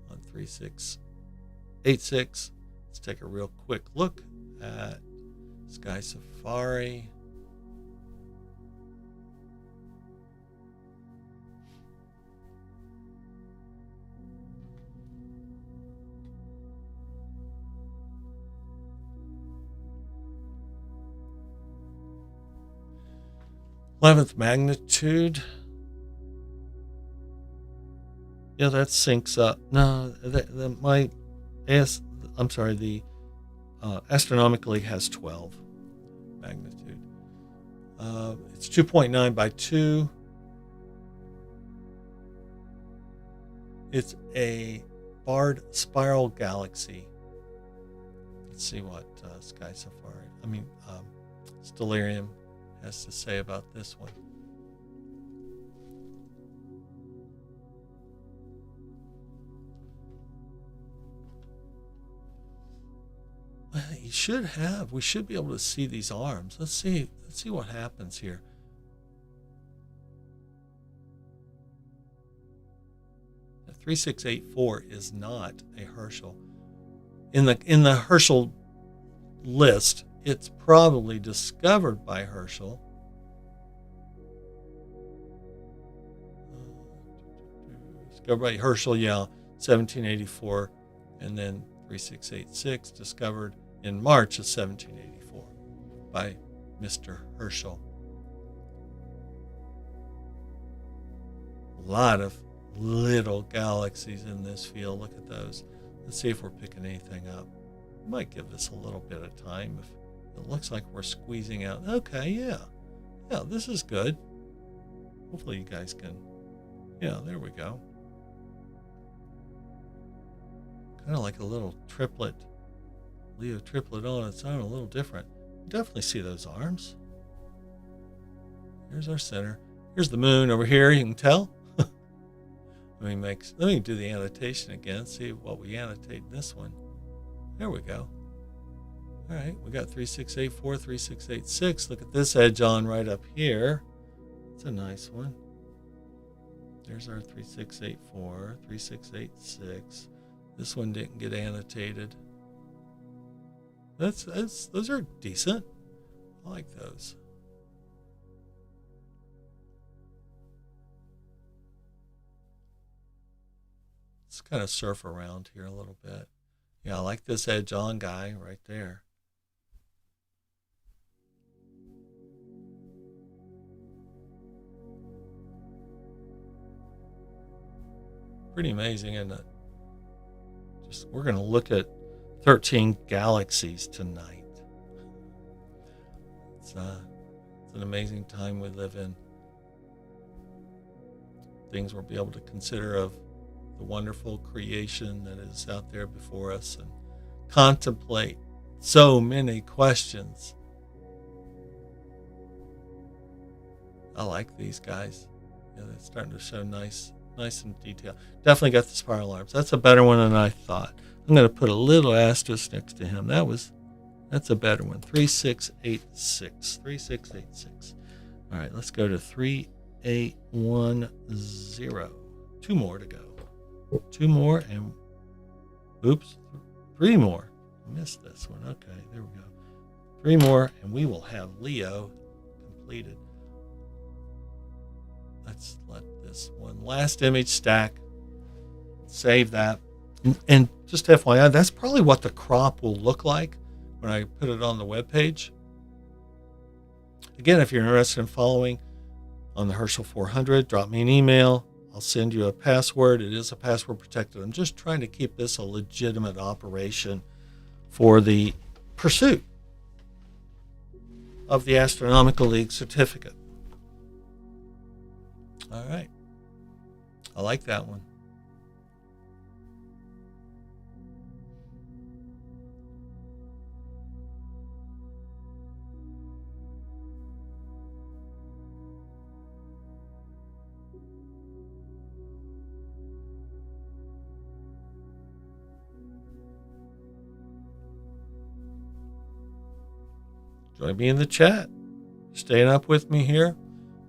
on 3686. Let's take a real quick look at Sky Safari. Eleventh magnitude. Yeah, that syncs up. No, the Astronomical League has 12 magnitude. It's 2.9 by 2. It's a barred spiral galaxy. Let's see what Stellarium has to say about this one. We should be able to see these arms. Let's see what happens here. The 3684 is not a Herschel. In the Herschel list, it's probably discovered by Herschel. Discovered by Herschel, 1784, and then 3686 discovered in March of 1784 by Mr. Herschel. A lot of little galaxies in this field. Look at those. Let's see if we're picking anything up. We might give this a little bit of time if it looks like we're squeezing out. Okay, yeah, this is good. Hopefully you guys can. Yeah, there we go. Kind of like a little triplet, Leo triplet on its own, a little different. You definitely see those arms. Here's our center. Here's the moon over here. You can tell. Let me do the annotation again. See what we annotate in this one. There we go. All right, we got 3684, 3686. Look at this edge on right up here. It's a nice one. There's our 3684, 3686. This one didn't get annotated. Those are decent. I like those. Let's kind of surf around here a little bit. Yeah, I like this edge on guy right there. Pretty amazing, isn't it? We're going to look at 13 galaxies tonight. It's an amazing time we live in. Things we'll be able to consider of the wonderful creation that is out there before us and contemplate so many questions. I like these guys. Yeah, they're starting to show nice in detail. Definitely got the spiral arms. That's a better one than I thought. I'm going to put a little asterisk next to him. That's a better one. 3686. 3686. All right, let's go to 3810. Two more to go. Two more and three more. I missed this one. Okay, there we go. Three more and we will have Leo completed. Let's let this one last image stack. Save that. And just FYI, that's probably what the crop will look like when I put it on the webpage. Again, if you're interested in following on the Herschel 400, drop me an email. I'll send you a password. It is a password protected. I'm just trying to keep this a legitimate operation for the pursuit of the Astronomical League certificate. All right. I like that one. Join me in the chat. Staying up with me here.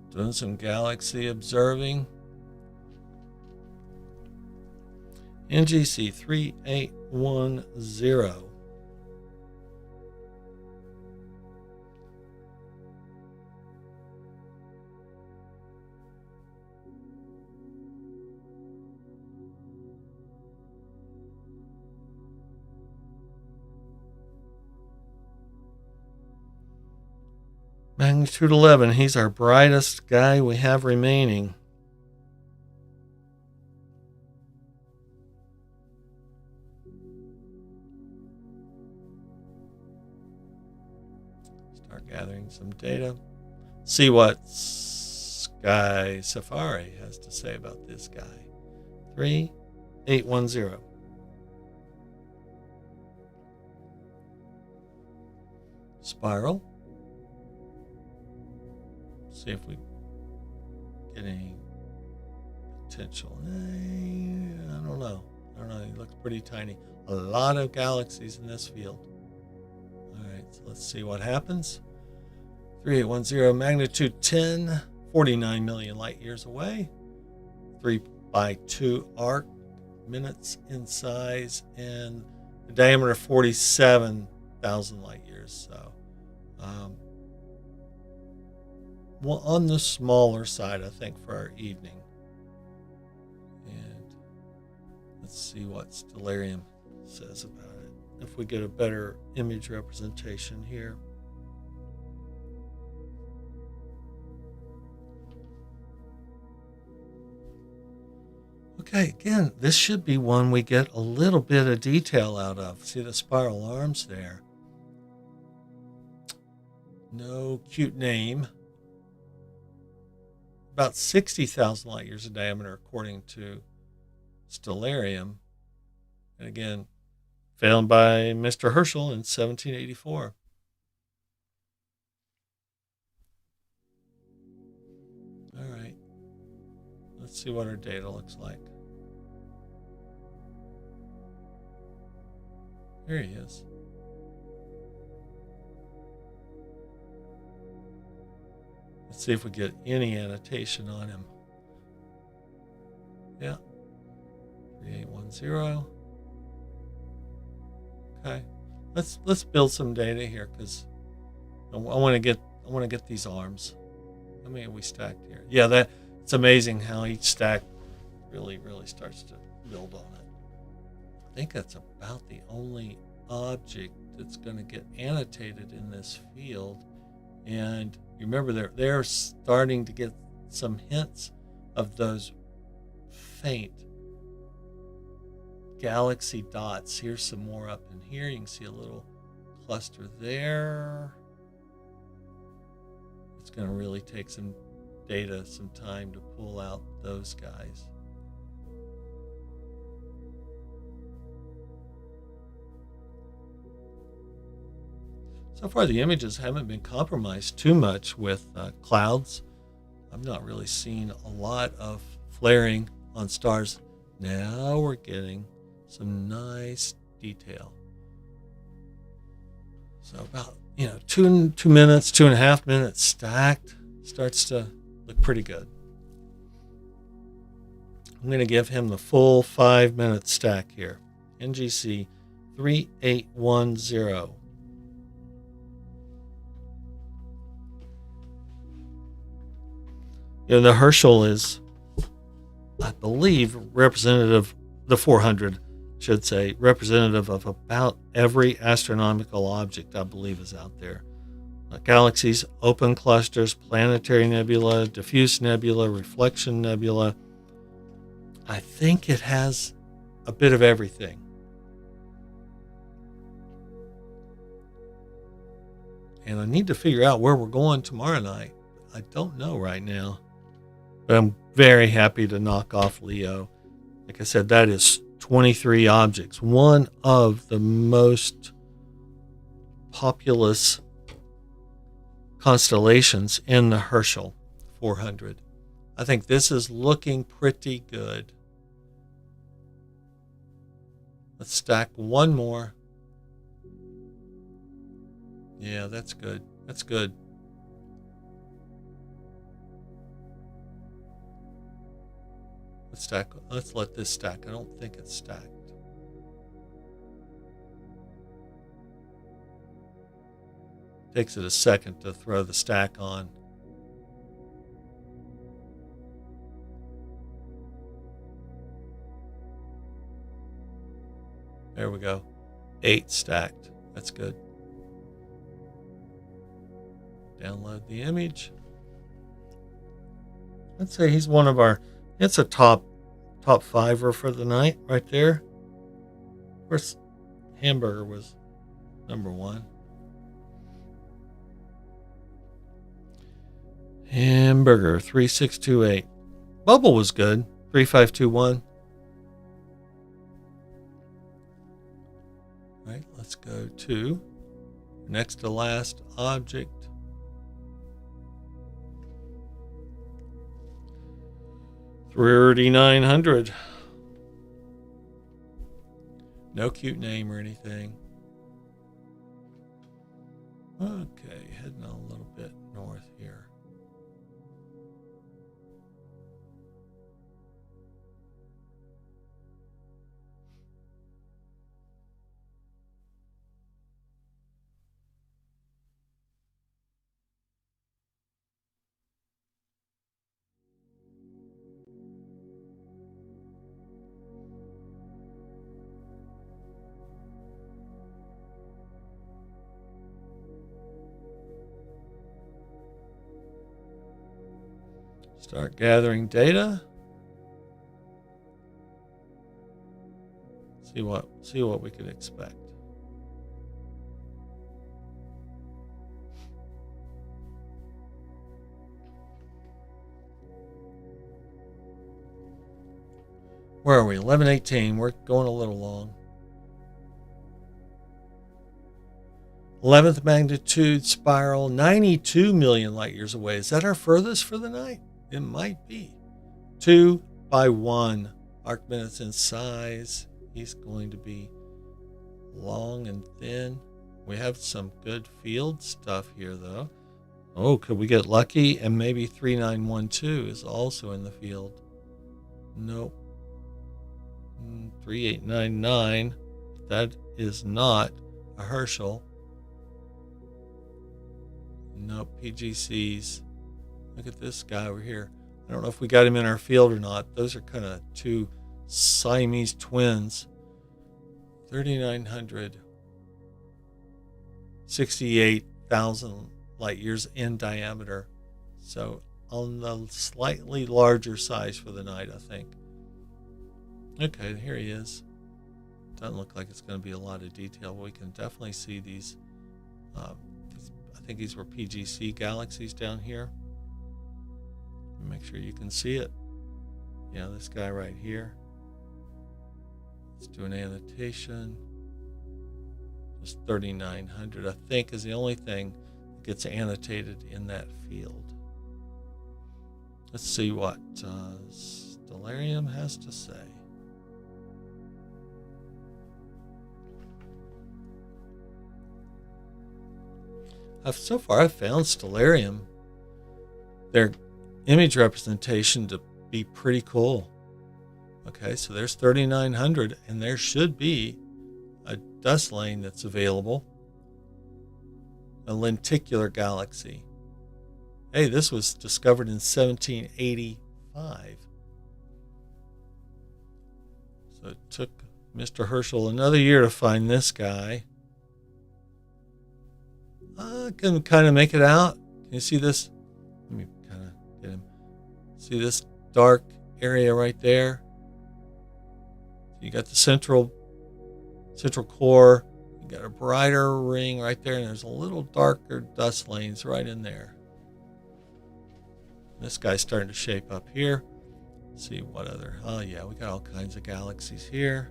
Doing some galaxy observing. NGC 3810. Magnitude 11. He's our brightest guy we have remaining. Start gathering some data. See what Sky Safari has to say about this guy. 3810. Spiral. See if we get any potential. I don't know. He looks pretty tiny. A lot of galaxies in this field. All right, so let's see what happens. 3810, magnitude 10, 49 million light years away. 3/2 arc, minutes in size, and the diameter 47,000 light years. So, well, on the smaller side, I think, for our evening. And let's see what Stellarium says about it. If we get a better image representation here. Okay, again, this should be one we get a little bit of detail out of. See the spiral arms there. No cute name. About 60,000 light years of diameter, according to Stellarium. And again, found by Mr. Herschel in 1784. All right. Let's see what our data looks like. Here he is. Let's see if we get any annotation on him. Yeah. 3810. Okay. Let's build some data here because I want to get these arms. How many have we stacked here? Yeah, it's amazing how each stack really starts to build on it. I think that's about the only object that's going to get annotated in this field. And you remember they're starting to get some hints of those faint galaxy dots. Here's some more up in here. You can see a little cluster there. It's going to really take some data, some time to pull out those guys. So far, the images haven't been compromised too much with clouds. I've not really seen a lot of flaring on stars. Now we're getting some nice detail. So about 2 minutes, 2.5 minutes stacked, starts to look pretty good. I'm going to give him the full 5-minute stack here. NGC 3810. The Herschel is, I believe, representative, the 400 should say, representative of about every astronomical object I believe is out there. Galaxies, open clusters, planetary nebula, diffuse nebula, reflection nebula. I think it has a bit of everything. And I need to figure out where we're going tomorrow night. I don't know right now. But I'm very happy to knock off Leo. Like I said, that is 23 objects. One of the most populous constellations in the Herschel 400. I think this is looking pretty good. Let's stack one more. Yeah, that's good. That's good. Let's let this stack. I don't think it's stacked. Takes it a second to throw the stack on. There we go. 8 stacked. That's good. Download the image. I'd say he's one of our, it's a top 5er for the night right there. Of course, Hamburger was number 1. Hamburger 3628. Bubble was good. 3521. Right, let's go to next to last object. 3900. No cute name or anything. Okay, heading a little bit north here. Start gathering data. See what we could expect. Where are we? 11:18. We're going a little long. 11th magnitude spiral, 92 million light years away. Is that our furthest for the night? It might be. 2 by 1 arc minutes in size. He's going to be long and thin. We have some good field stuff here, though. Oh, could we get lucky? And maybe 3912 is also in the field. Nope. 3899. That is not a Herschel. Nope, PGCs. Look at this guy over here. I don't know if we got him in our field or not. Those are kind of two Siamese twins. 3900. 68,000 light years in diameter. So on the slightly larger size for the night, I think. Okay, here he is. Doesn't look like it's going to be a lot of detail, but we can definitely see these. I think these were PGC galaxies down here. Make sure you can see it. Yeah, this guy right here. Let's do an annotation. Just 3900, I think, is the only thing that gets annotated in that field. Let's see what Stellarium has to say. So far, I've found Stellarium, their image representation, to be pretty cool. Okay, so there's 3900, and there should be a dust lane that's available. A lenticular galaxy. Hey, this was discovered in 1785. So it took Mr. Herschel another year to find this guy. I can kind of make it out. Can you see this? Let me kind of get him. See this dark area right there? You got the central core. You got a brighter ring right there, and there's a little darker dust lanes right in there. This guy's starting to shape up here. Let's see what other. Oh yeah, we got all kinds of galaxies here.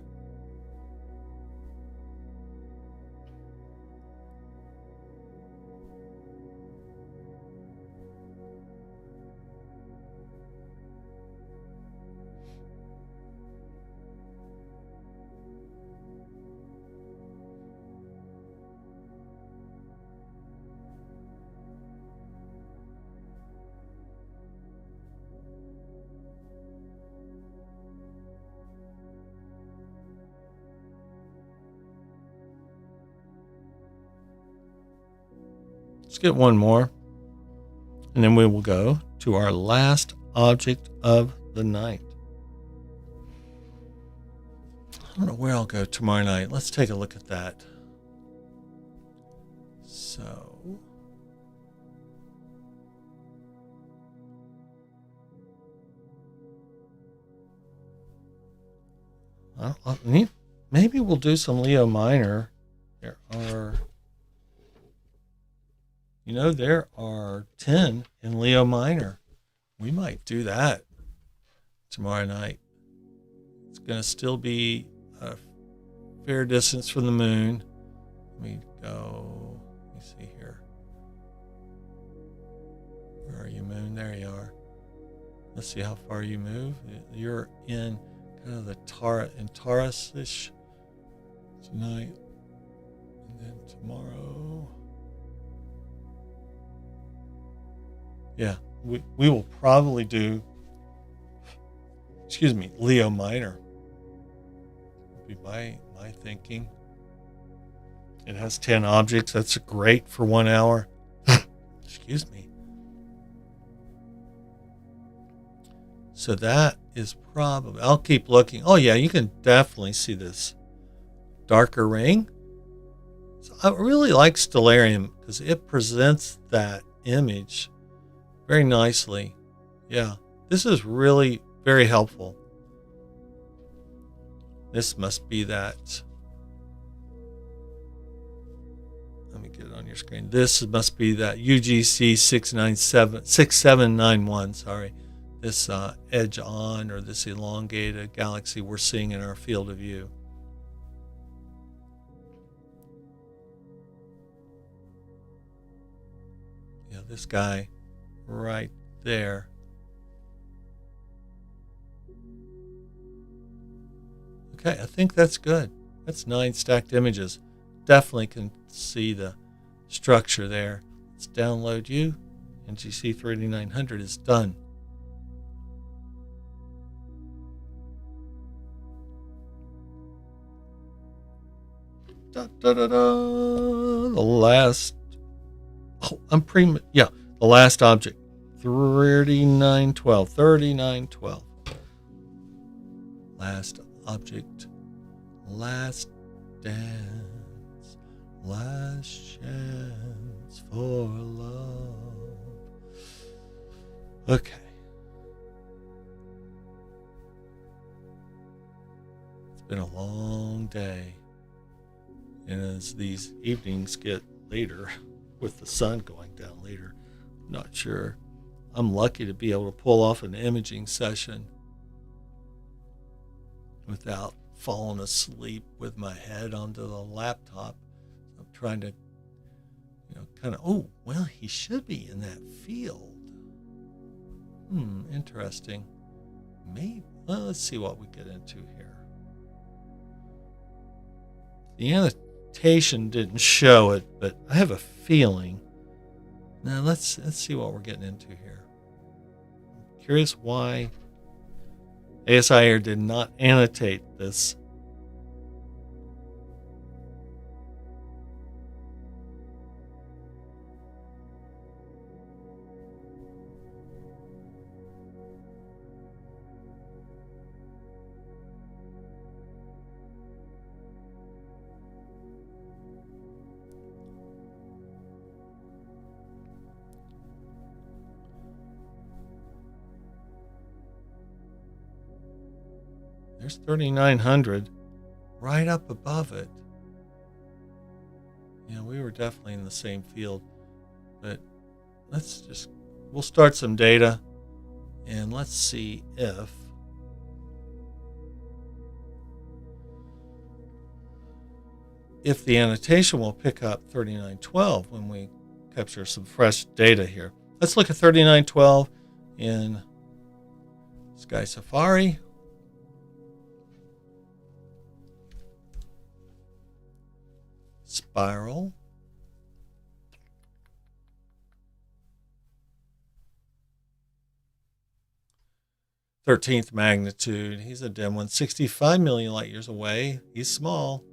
Let's get one more, and then we will go to our last object of the night. I don't know where I'll go tomorrow night. Let's take a look at that. So, maybe we'll do some Leo Minor. There are 10 in Leo Minor. We might do that tomorrow night. It's going to still be a fair distance from the moon. Let me see here. Where are you, moon? There you are. Let's see how far you move. You're in kind of the Taurus-ish tonight, and then tomorrow. Yeah, we will probably do, Leo minor. Would be my thinking. It has 10 objects. That's great for 1 hour. Excuse me. So that is probably, I'll keep looking. Oh yeah, you can definitely see this darker ring. So I really like Stellarium because it presents that image very nicely. Yeah, this is really very helpful. This must be that. Let me get it on your screen. This must be that UGC 6791. Sorry. This edge on, or this elongated galaxy we're seeing in our field of view. Yeah, this guy right there. Okay, I think that's good. That's 9 stacked images. Definitely can see the structure there. Let's download you. NGC 3900 is done. Da, da, da, da. The last, the last object, 3912. Last object, last dance, last chance for love. Okay. It's been a long day. And as these evenings get later, with the sun going down later, I'm not sure. I'm lucky to be able to pull off an imaging session without falling asleep with my head onto the laptop. I'm trying to, he should be in that field. Interesting. Maybe. Well, let's see what we get into here. The annotation didn't show it, but I have a feeling. Now let's see what we're getting into here. I'm curious why ASI Air did not annotate this. There's 3900 right up above it. Yeah, we were definitely in the same field. But we'll start some data and let's see if the annotation will pick up 3912 when we capture some fresh data here. Let's look at 3912 in Sky Safari. Spiral. Thirteenth magnitude. He's a dim one. 65 million light years away. He's small.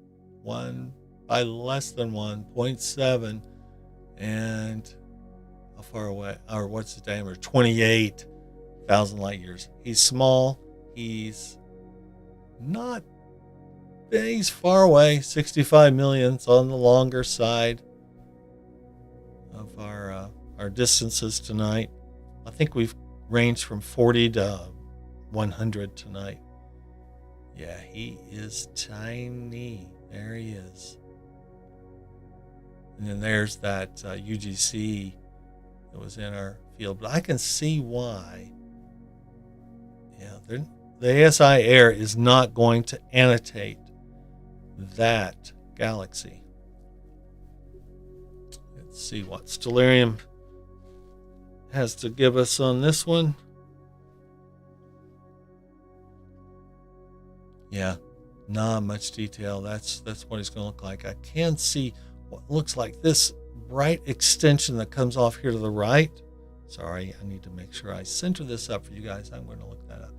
1 by less than 1.7. And how far away? Or what's the diameter? 28,000 light years. He's small. He's not. He's far away, 65 million. It's on the longer side of our distances tonight. I think we've ranged from 40 to 100 tonight. Yeah, he is tiny. There he is. And then there's that UGC that was in our field. But I can see why. Yeah, the ASI Air is not going to annotate that galaxy. Let's see what Stellarium has to give us on this one. Yeah, not much detail. That's what it's going to look like. I can see what looks like this bright extension that comes off here to the right. Sorry, I need to make sure I center this up for you guys. I'm going to look that up.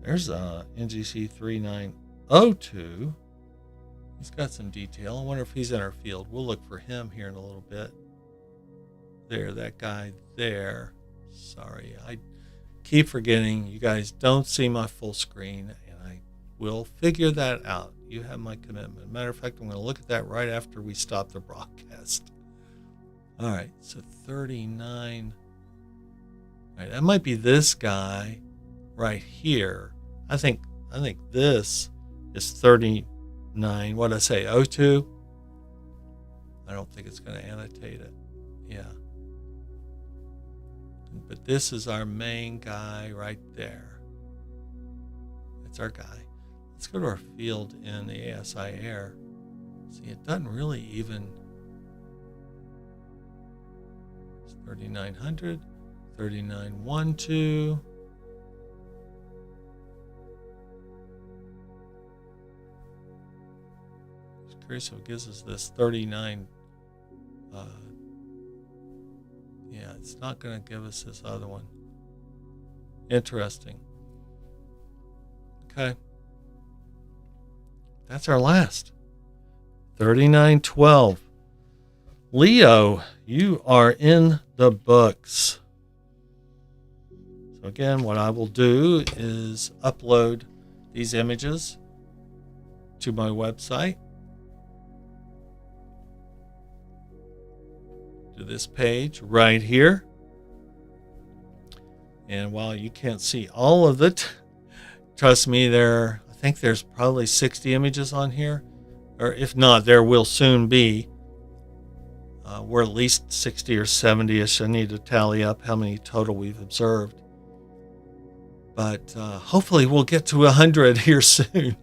There's NGC 3902. He's got some detail. I wonder if he's in our field. We'll look for him here in a little bit. There, that guy there. Sorry, I keep forgetting. You guys don't see my full screen, and I will figure that out. You have my commitment. Matter of fact, I'm going to look at that right after we stop the broadcast. All right, so 39. All right, that might be this guy right here. I think this is 39. What did I say? 02? I don't think it's going to annotate it. Yeah. But this is our main guy right there. That's our guy. Let's go to our field in the ASI air. See, it doesn't really even. It's 3900, 3912. Just curious if it gives us this 39. Yeah, it's not going to give us this other one. Interesting. Okay. That's our last. 3912. Leo, you are in the books. So again, what I will do is upload these images to my website. To this page right here. And while you can't see all of it, trust me, I think there's probably 60 images on here, or if not, there will soon be. We're at least 60 or 70ish. I need to tally up how many total we've observed, but hopefully we'll get to 100 here soon.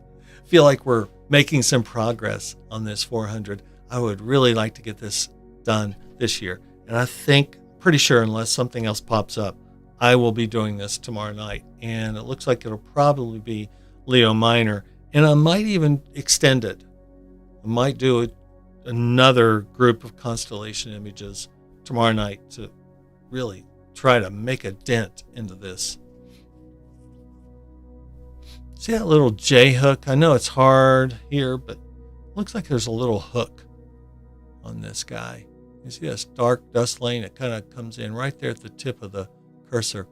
Feel like we're making some progress on this 400. I would really like to get this done this year, and I think, pretty sure, unless something else pops up, I will be doing this tomorrow night, and it looks like it'll probably be Leo Minor, and I might even extend it. I might do another group of constellation images tomorrow night to really try to make a dent into this. See that little J hook? I know it's hard here, but it looks like there's a little hook on this guy. You see this dark dust lane? It kind of comes in right there at the tip of the cursor.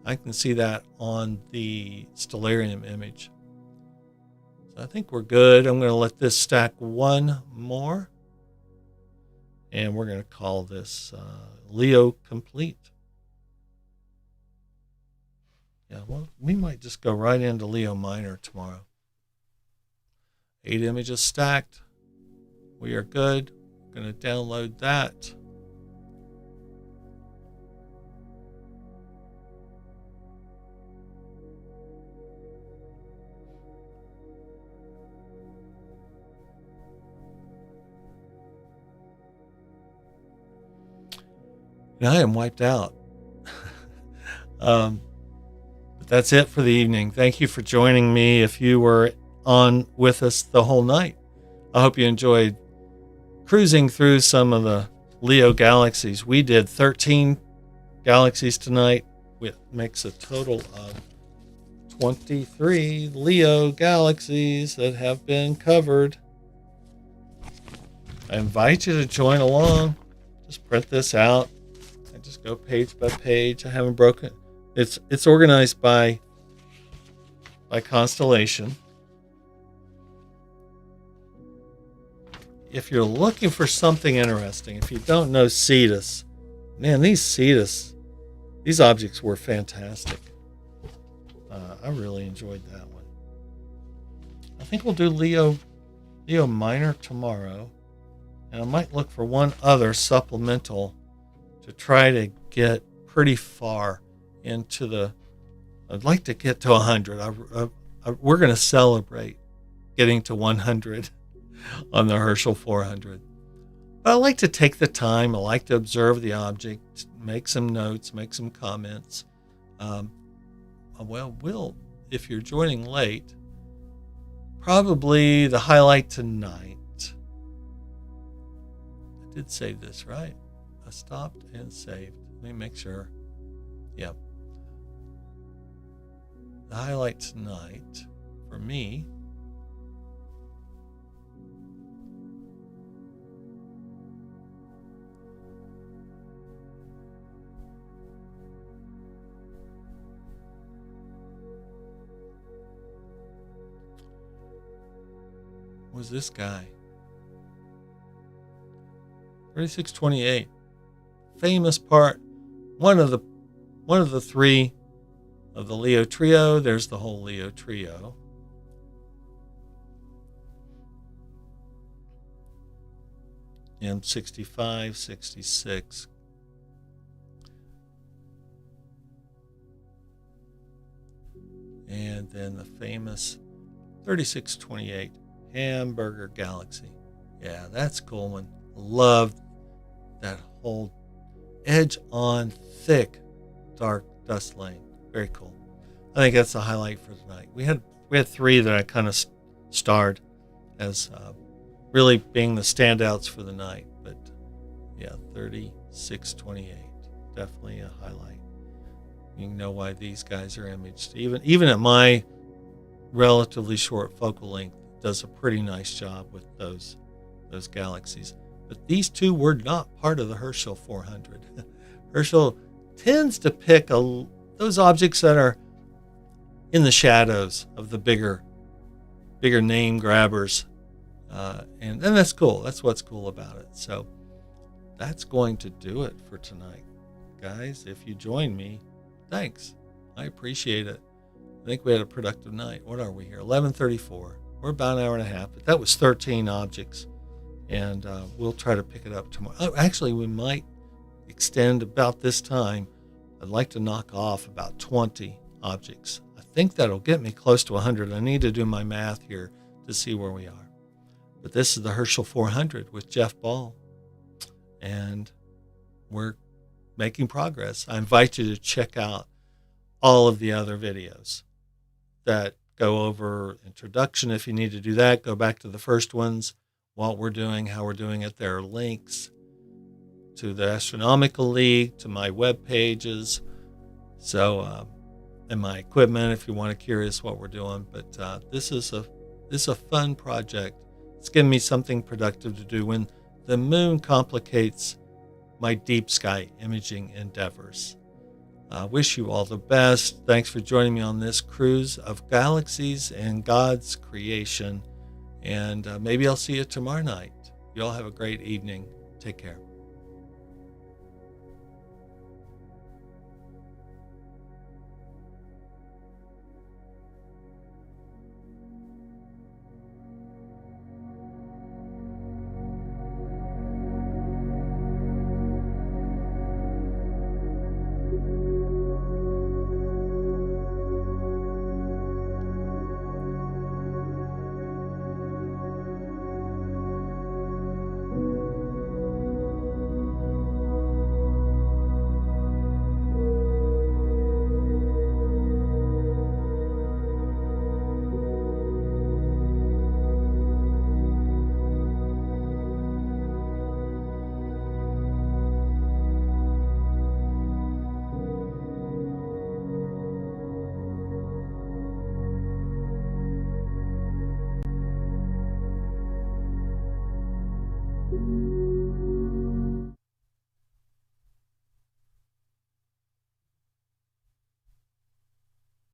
I can see that on the stellarium image. So I think we're good. I'm going to let this stack one more. And we're going to call this Leo complete. Yeah, well, we might just go right into Leo Minor tomorrow. 8 images stacked. We are good. Going to download that. And I am wiped out. But that's it for the evening. Thank you for joining me. If you were on with us the whole night, I hope you enjoyed cruising through some of the Leo galaxies. We did 13 galaxies tonight, which makes a total of 23 Leo galaxies that have been covered. I invite you to join along. Just print this out. I just go page by page. I haven't broken. It's organized by constellation. If you're looking for something interesting, if you don't know Cetus, man, these objects were fantastic. I really enjoyed that one. I think we'll do Leo Minor tomorrow, and I might look for one other supplemental to try to get pretty far into the. I'd like to get to 100. We're going to celebrate getting to 100 on the Herschel 400. But I like to take the time. I like to observe the object, make some notes, make some comments. If you're joining late, probably the highlight tonight. I did save this, right? I stopped and saved. Let me make sure. Yep. The highlight tonight for me was this guy. 3628. Famous part. One of the three of the Leo trio. There's the whole Leo trio. And 65, 66. And then the famous 3628 Hamburger Galaxy. Yeah, that's a cool one. Loved that whole edge on thick dark dust lane. Very cool. I think that's the highlight for tonight. We had three that I kind of starred as really being the standouts for the night. But yeah, 3628, definitely a highlight. You know why these guys are imaged. Even at my relatively short focal length, does a pretty nice job with those galaxies. But these two were not part of the Herschel 400. Herschel tends to pick those objects that are in the shadows of the bigger name grabbers. And that's cool. That's what's cool about it. So that's going to do it for tonight. Guys, if you join me, thanks. I appreciate it. I think we had a productive night. What are we here? 11:34. We're about an hour and a half, but that was 13 objects. And we'll try to pick it up tomorrow. Oh, actually, we might extend about this time. I'd like to knock off about 20 objects. I think that'll get me close to 100. I need to do my math here to see where we are. But this is the Herschel 400 with Jeff Ball. And we're making progress. I invite you to check out all of the other videos that go over introduction. If you need to do that, go back to the first ones. What we're doing, how we're doing it. There are links to the Astronomical League, to my web pages, and my equipment if you want to curious what we're doing. But this is a fun project. It's given me something productive to do when the moon complicates my deep sky imaging endeavors. I wish you all the best. Thanks for joining me on this cruise of galaxies and God's creation. And maybe I'll see you tomorrow night. You all have a great evening. Take care.